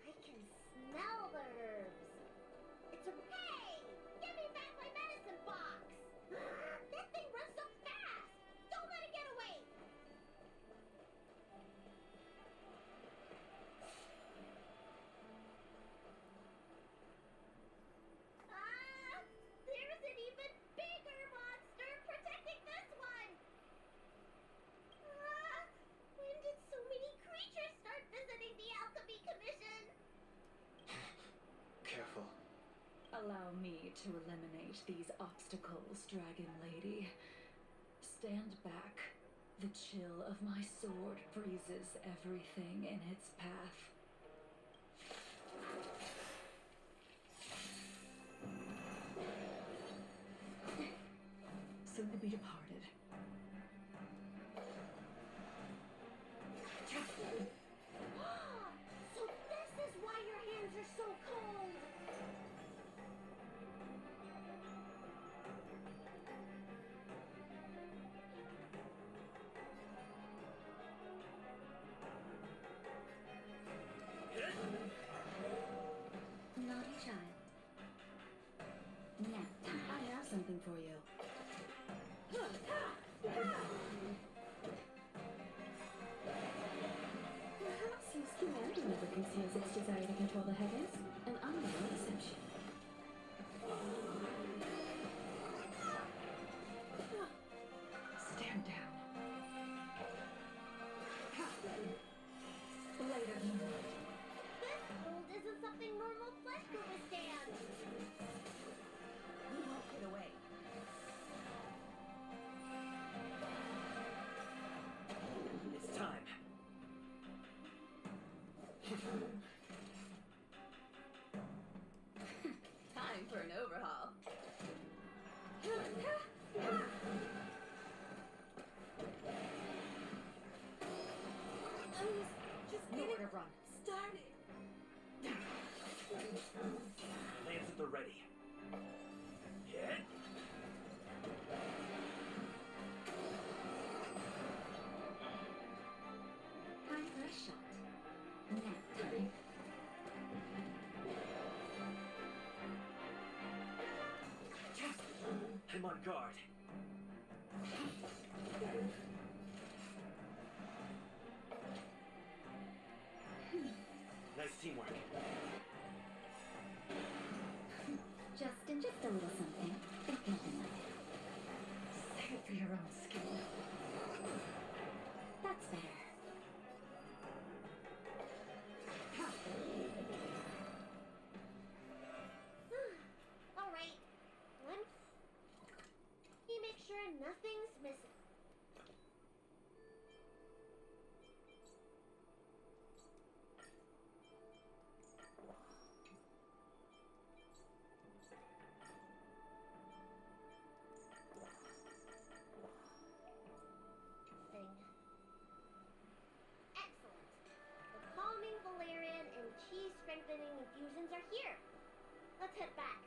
I can smell the herbs. It's a... Hey! Give me back my medicine box! That thing runs so fast! Don't let it get away! There's an even bigger monster protecting Allow me to eliminate these obstacles, Dragon Lady. Stand back. The chill of my sword freezes everything in its path. Soon to be departed. So this is why your hands are so cold! Naughty child. Now, I have something for you. Perhaps your humanity never conceals its desire to control the heavens, and I'm the one exception. Stand down. Blade of Moonlight. This cold isn't something normal flesh could withstand! You won't get away. It's time. Time for an overhaul. Just Nowhere to run. started. Lance at the ready. Hit. Time for a shot. Nap time. I'm on guard. Nice teamwork. Just a little something. Think nothing of it. Save it for your own skin. That's better. Alright. You make sure nothing's missing. Thing. Excellent. The calming valerian and chi strengthening infusions are here. Let's head back.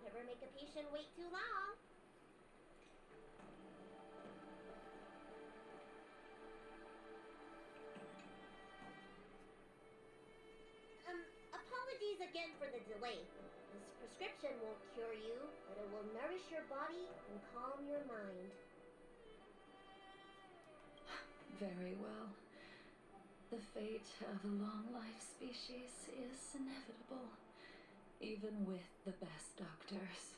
Never make a patient wait too long. Apologies again for the delay. This prescription won't cure you, but it will nourish your body and calm your mind. Very well. The fate of a long-life species is inevitable, even with the best doctors.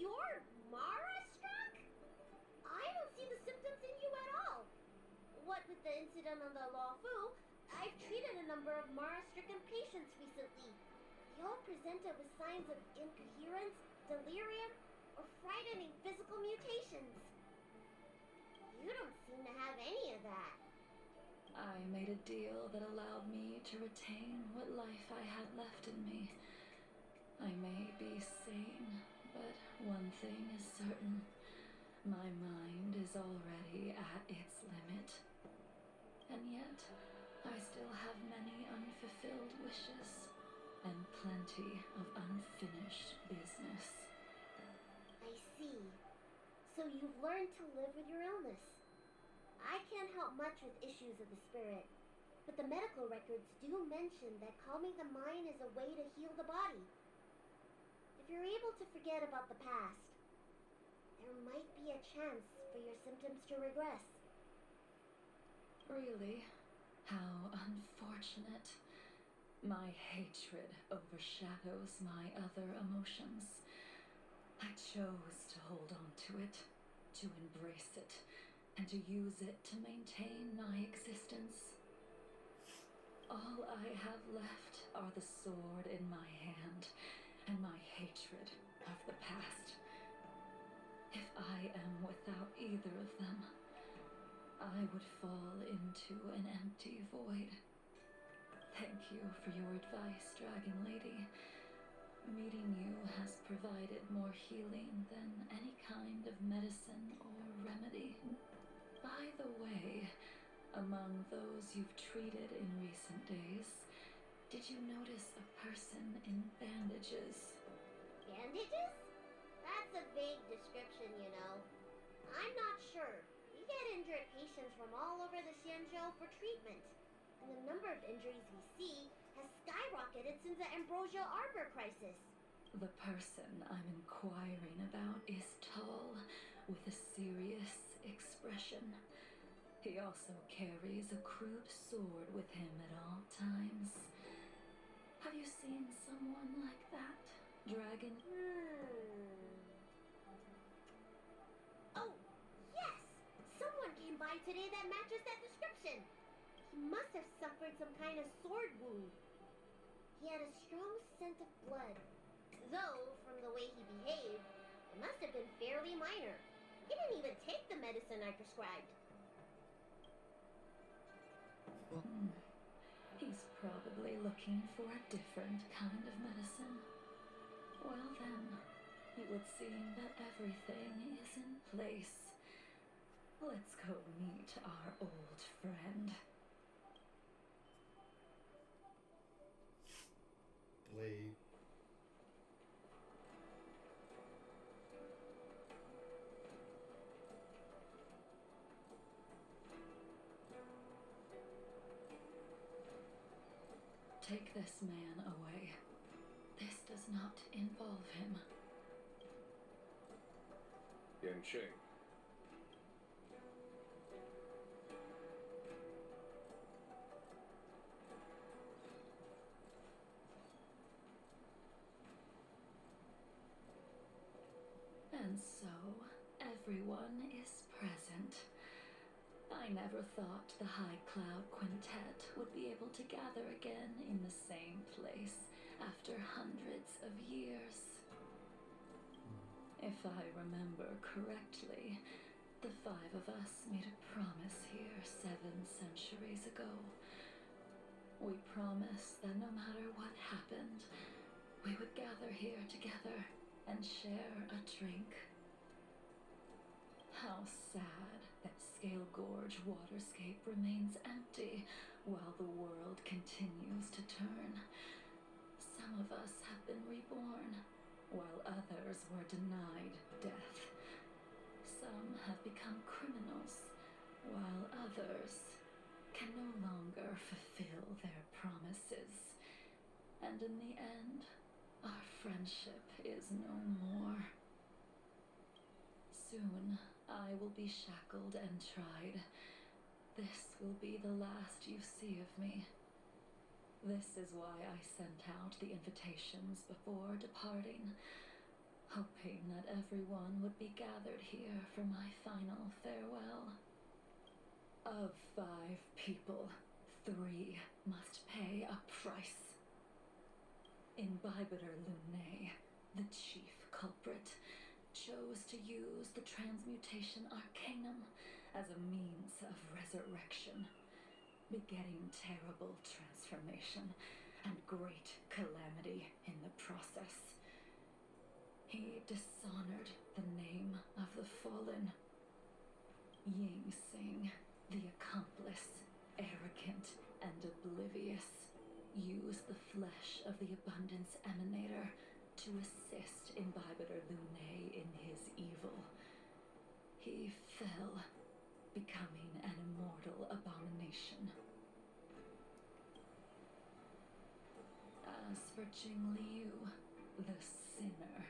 You're Mara-struck? I don't see the symptoms in you at all. What with the incident on the Law Fu, I've treated a number of Mara-stricken patients recently. They all presented with signs of incoherence, delirium, or frightening physical mutations. You don't seem to have any of that. I made a deal that allowed me to retain what life I had left in me. I may be sane, but one thing is certain. My mind is already at its limit. And yet, I still have many unfulfilled wishes and plenty of unfinished business. I see. So you've learned to live with your illness. I can't help much with issues of the spirit, but the medical records do mention that calming the mind is a way to heal the body. If you're able to forget about the past, there might be a chance for your symptoms to regress. Really? How unfortunate. My hatred overshadows my other emotions. I chose to hold on to it, to embrace it, and to use it to maintain my existence. All I have left are the sword in my hand and my hatred of the past. If I am without either of them, I would fall into an empty void. Thank you for your advice, Dragon Lady. Meeting you has provided more healing than any kind of medicine or remedy. By the way, among those you've treated in recent days, did you notice a person in bandages? Bandages? That's a vague description, you know. I'm not sure. We get injured patients from all over the Xianzhou for treatment, and the number of injuries we see has skyrocketed since the Ambrosio Arbor crisis. The person I'm inquiring about is tall, with a serious expression. He also carries a crude sword with him at all times. Have you seen someone like that, Dragon? Oh, yes! Someone came by today that matches that description. He must have suffered some kind of sword wound. He had a strong scent of blood. Though, from the way he behaved, it must have been fairly minor. He didn't even take the medicine I prescribed. He's probably looking for a different kind of medicine. Well then, it would seem that everything is in place. Let's go meet our old friend. Leave. Take this man away. This does not involve him. Yanqing. And so, everyone is present. I never thought the High Cloud Quintet would be able to gather again in the same place after hundreds of years. If I remember correctly, the five of us made a promise here 7 centuries ago. We promised that no matter what happened, we would gather here together and share a drink. How sad that Scale Gorge waterscape remains empty while the world continues to turn. Some of us have been reborn, while others were denied death. Some have become criminals, while others can no longer fulfill their promises. And in the end, our friendship is no more. Soon, I will be shackled and tried. This will be the last you see of me. This is why I sent out the invitations before departing, hoping that everyone would be gathered here for my final farewell. Of 5 people, 3 must pay a price. Imbibitor Lunae, the chief culprit, chose to use the transmutation arcanum as a means of resurrection, begetting terrible transformation and great calamity in the process. He dishonored the name of the fallen. Ying Sing, the accomplice, arrogant and oblivious, used the flesh of the Abundance Emanator to assist Imbibitor Lunae in his evil. He fell, becoming an immortal abomination. As for Jing Liu, the sinner,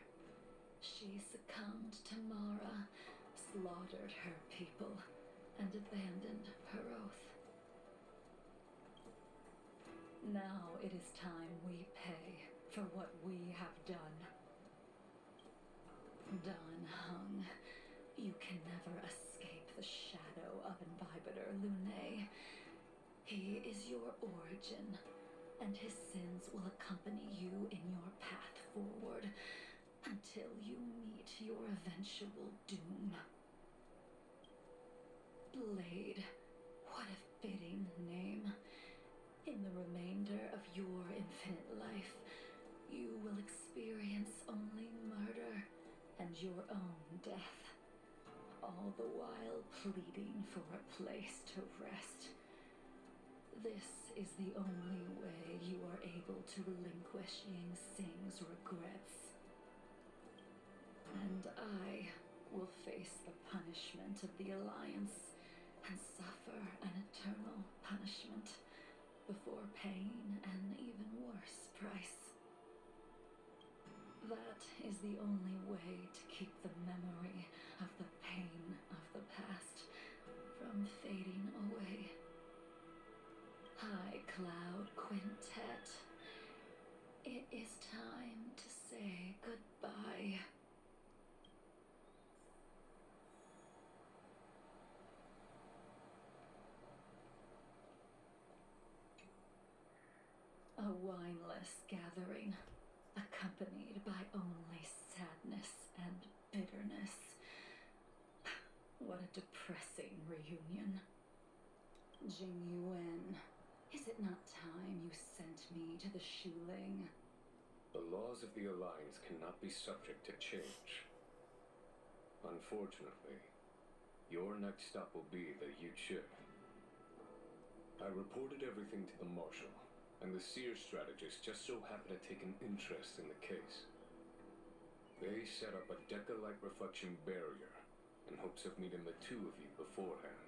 she succumbed to Mara, slaughtered her people, and abandoned her oath. Now it is time we pay for what we have done. Dan Heng, you can never escape the shadow of Imbibitor Lunae. He is your origin, and his sins will accompany you in your path forward. until you meet your eventual doom. Blade, what a fitting name. In the remainder of your infinite life, you will experience only murder and your own death, all the while pleading for a place to rest. This is the only way you are able to relinquish Ying Sing's regrets. And I will face the punishment of the Alliance and suffer an eternal punishment before paying an even worse price. That is the only way to keep the memory of the pain of the past from fading away. High Cloud Quintet, it is time to say goodbye. A wineless gathering, accompanied by only sadness and bitterness. What a depressing reunion. Jing Yuan, is it not time you sent me to the Shuling? The laws of the Alliance cannot be subject to change. Unfortunately, your next stop will be the Yuchi. I reported everything to the Marshal, and the Seer strategist just so happened to take an interest in the case. They set up a Deca-like reflection barrier in hopes of meeting the two of you beforehand.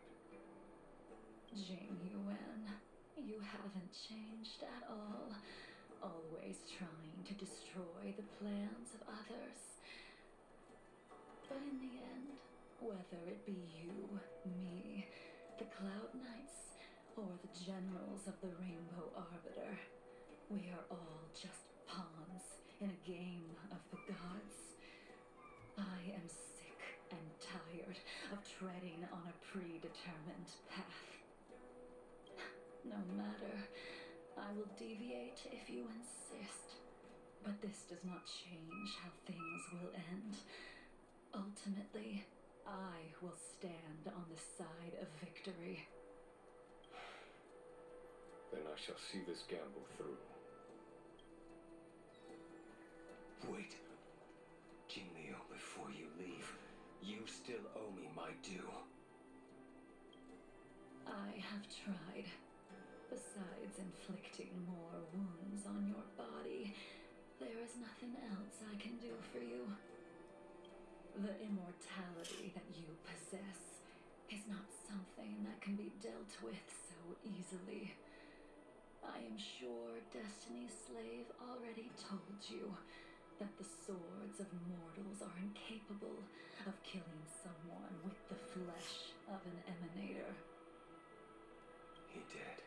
Jing Yuan, you haven't changed at all. Always trying to destroy the plans of others. But in the end, whether it be you, me, the Cloud Knights, or the generals of the Rainbow Arbiter, we are all just pawns in a game of the gods. I am sick and tired of treading on a predetermined path. No matter, I will deviate if you insist, but this does not change how things will end. Ultimately, I will stand on the side of victory. Then I shall see this gamble through. Wait. Jingliu, before you leave, you still owe me my due. I have tried. Besides inflicting more wounds on your body, there is nothing else I can do for you. The immortality that you possess is not something that can be dealt with so easily. I am sure Destiny's Slave already told you that the swords of mortals are incapable of killing someone with the flesh of an emanator. He did.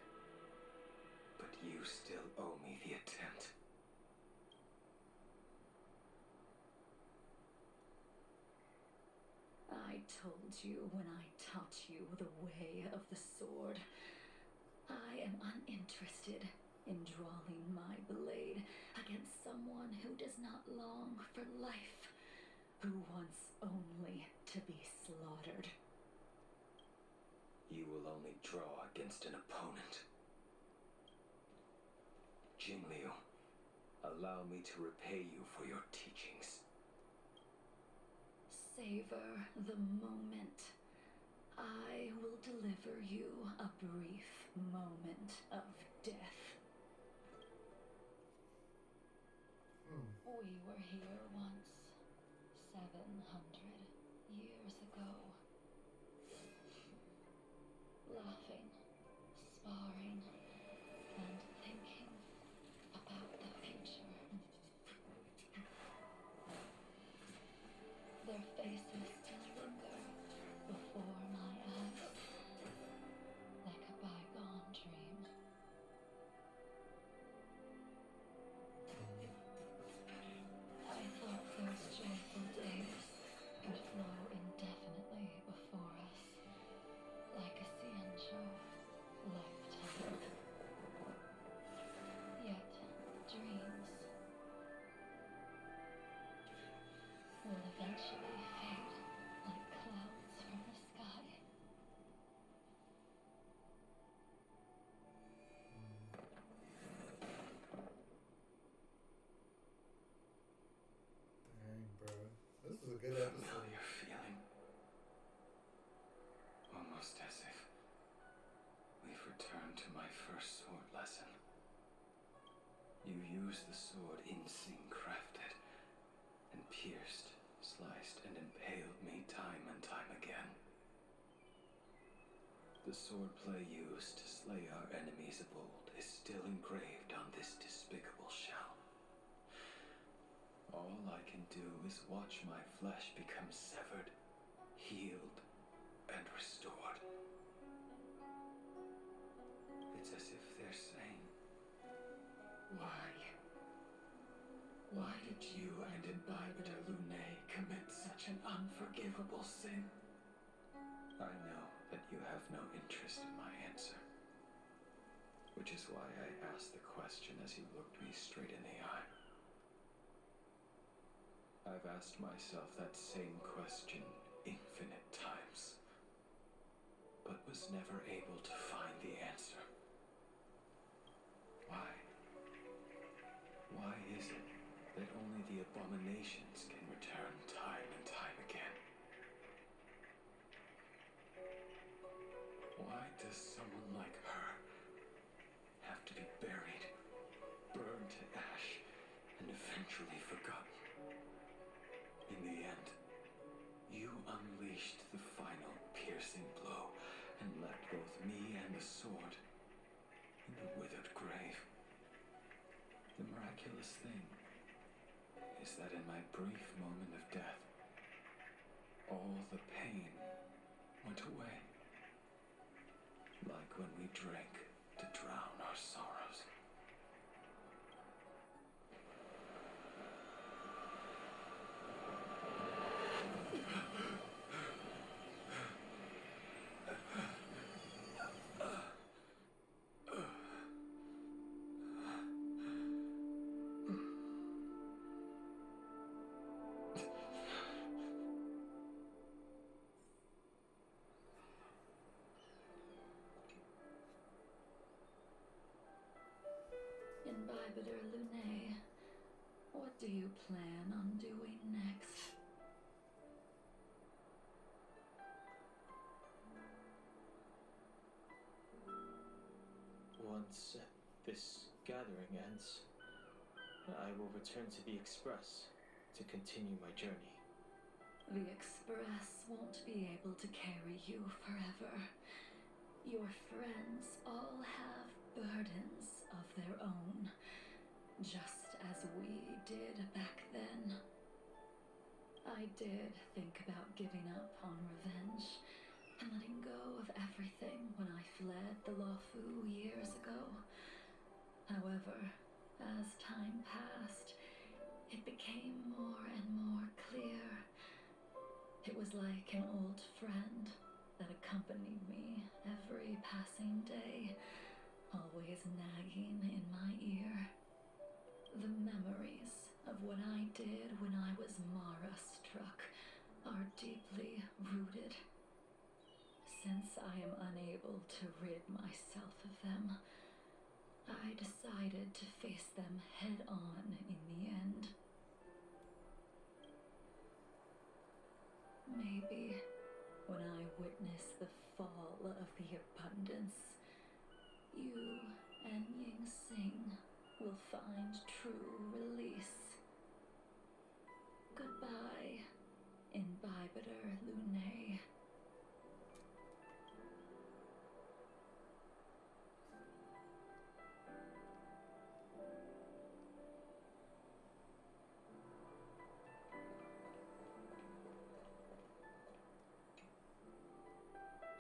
But you still owe me the attempt. I told you when I taught you the way of the sword. I am uninterested in drawing my blade against someone who does not long for life, who wants only to be slaughtered. You will only draw against an opponent. Jingliu, allow me to repay you for your teachings. Savor the moment. I will deliver you a brief moment of death. We were here once, 700 years ago. Laughing, sparring, and thinking about the future. Their faces still linger before my eyes, like a bygone dream. I thought those joyful days would flow indefinitely before us, like a Xianzhou lifetime. Yet, dreams eventually fade like clouds from the sky. Dang, bro. This is a good episode. Familiar feeling. Almost as if we've returned to my first sword lesson. You used the sword instinct crafted and pierced, sliced, and impaled me time and time again. The swordplay used to slay our enemies of old is still engraved on this despicable shell. All I can do is watch my flesh become severed, healed, and restored. It's as if they're saying, why? Why did you and Imbibitor Lunae commit such an unforgivable sin? I know that you have no interest in my answer, which is why I asked the question as you looked me straight in the eye. I've asked myself that same question infinite times, but was never able to find the answer. Why? Why is it that only the abominations can return time and time again? Why does someone like her have to be buried, burned to ash, and eventually forgotten? In the end, you unleashed the final piercing blow and left both me and the sword in the withered grave. The miraculous thing is that in my brief moment of death, all the pain went away. Like when we drank to drown our sorrows. Imbibitor Lunae, what do you plan on doing next? Once this gathering ends, I will return to the Express to continue my journey. The Express won't be able to carry you forever. Your friends all have burdens of their own, just as we did back then. I did think about giving up on revenge and letting go of everything when I fled the Lawfu years ago. However, as time passed, it became more and more clear. It was like an old friend that accompanied me every passing day, always nagging in my ear. The memories of what I did when I was Mara-struck are deeply rooted. Since I am unable to rid myself of them, I decided to face them head-on in the end. Maybe when I witness the fall of the abundance, you and Ying Sing will find true release. Goodbye, Imbibitor Lunae.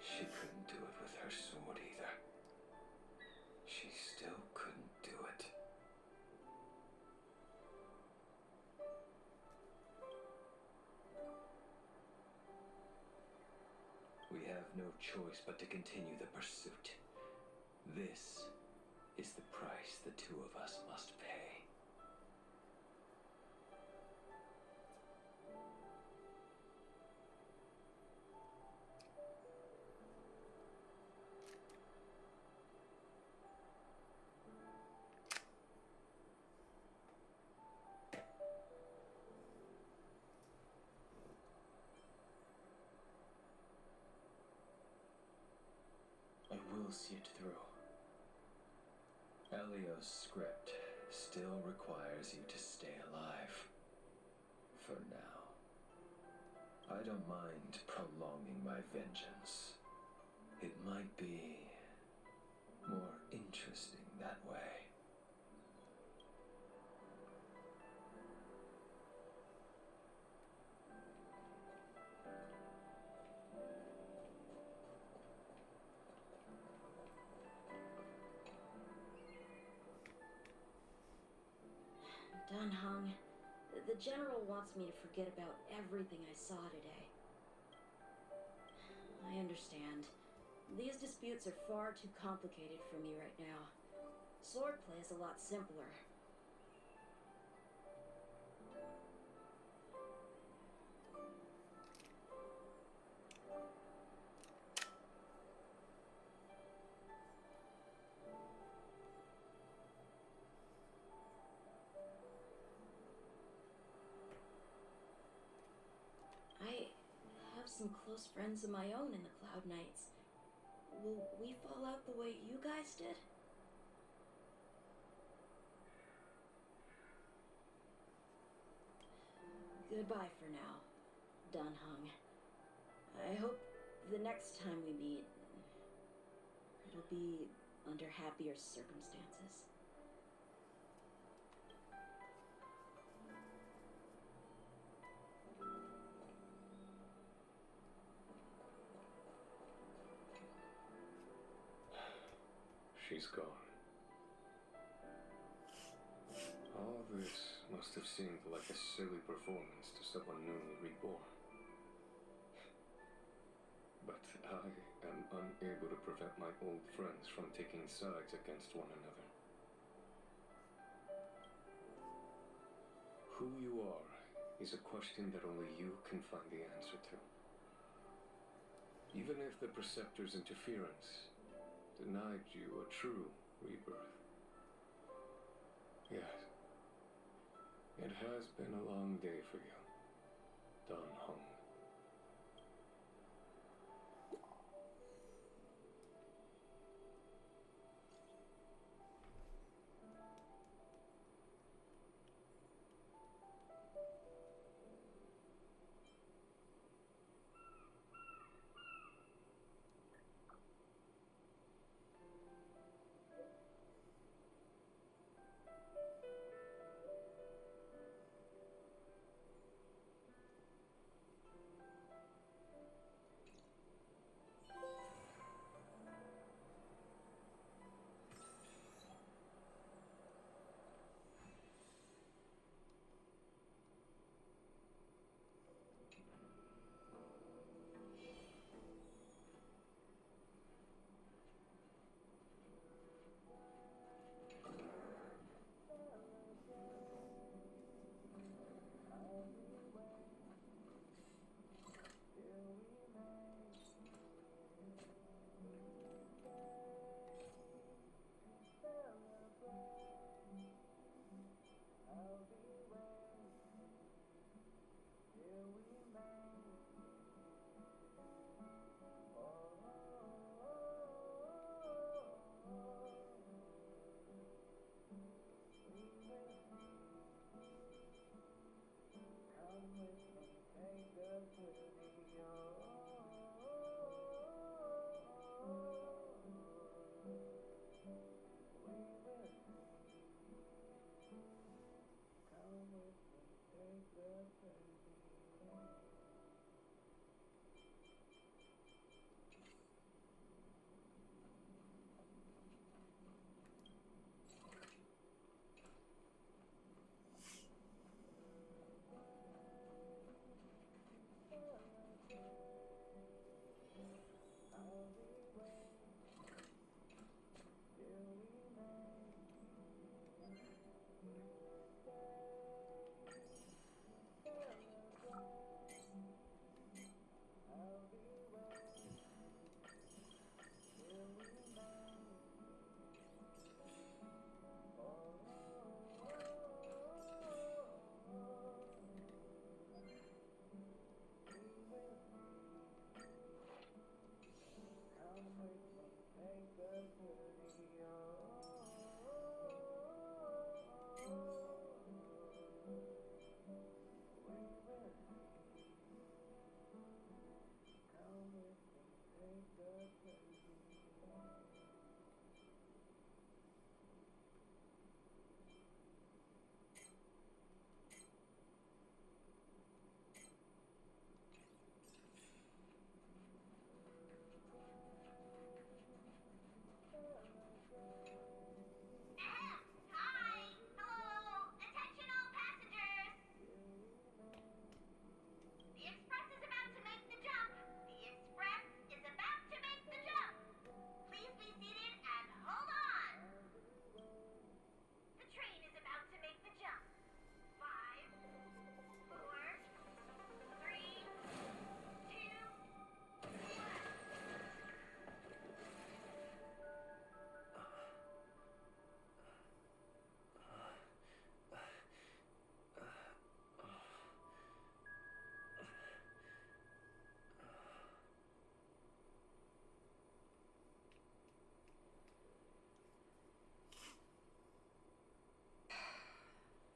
She couldn't do it with her sword either. She still couldn't do it. We have no choice but to continue the pursuit. This is the price the two of us must pay. will see it through. Elio's script still requires you to stay alive. For now. I don't mind prolonging my vengeance. It might be more interesting that way. Done, Hung. The General wants me to forget about everything I saw today. I understand. These disputes are far too complicated for me right now. Swordplay is a lot simpler. I have some close friends of my own in the Cloud Knights. Will we fall out the way you guys did? Goodbye for now, Dun Hung. I hope the next time we meet, it'll be under happier circumstances. She's gone. All this must have seemed like a silly performance to someone newly reborn. But I am unable to prevent my old friends from taking sides against one another. Who you are is a question that only you can find the answer to. Even if the Preceptor's interference denied you a true rebirth. Yes. It has been a long day for you, Dun Hung.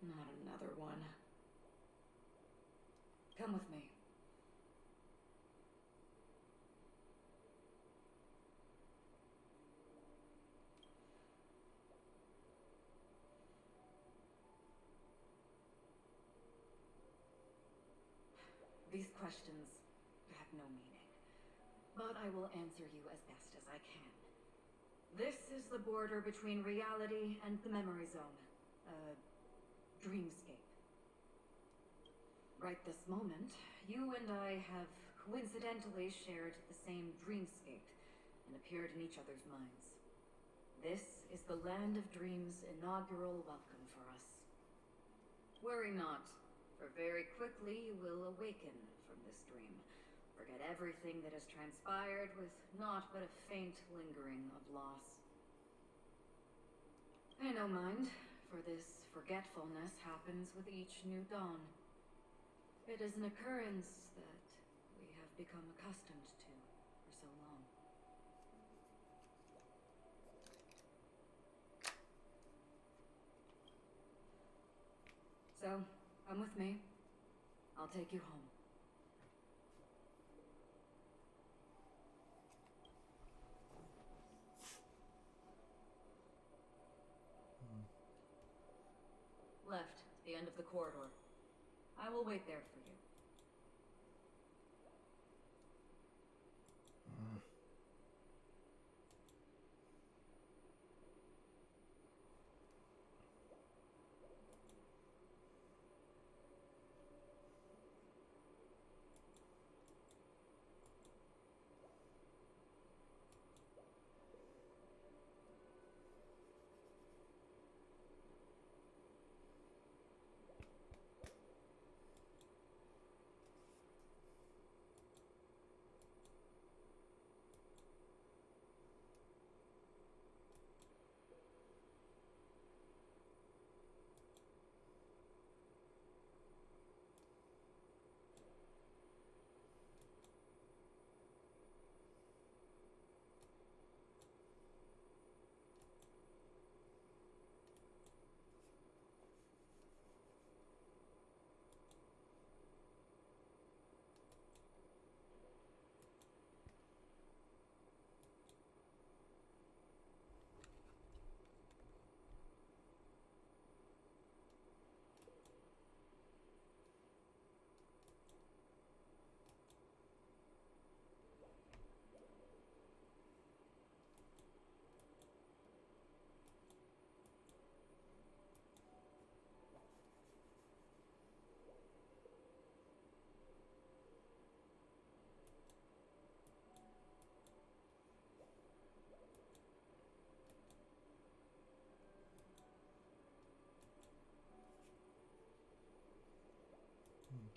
Not another one. Come with me. These questions have no meaning, but I will answer you as best as I can. This is the border between reality and the memory zone, a dreamscape. Right this moment, you and I have coincidentally shared the same dreamscape and appeared in each other's minds. This is the Land of Dreams' inaugural welcome for us. Worry not. For very quickly you will awaken from this dream, forget everything that has transpired with naught but a faint lingering of loss. Pay no mind, for this forgetfulness happens with each new dawn. It is an occurrence that we have become accustomed to for so long. So, come with me. I'll take you home. Left, the end of the corridor. I will wait there for you.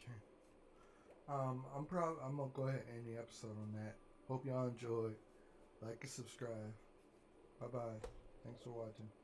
Okay. I'm gonna go ahead and end the episode on that. Hope y'all enjoyed. Like and subscribe. Bye bye. Thanks for watching.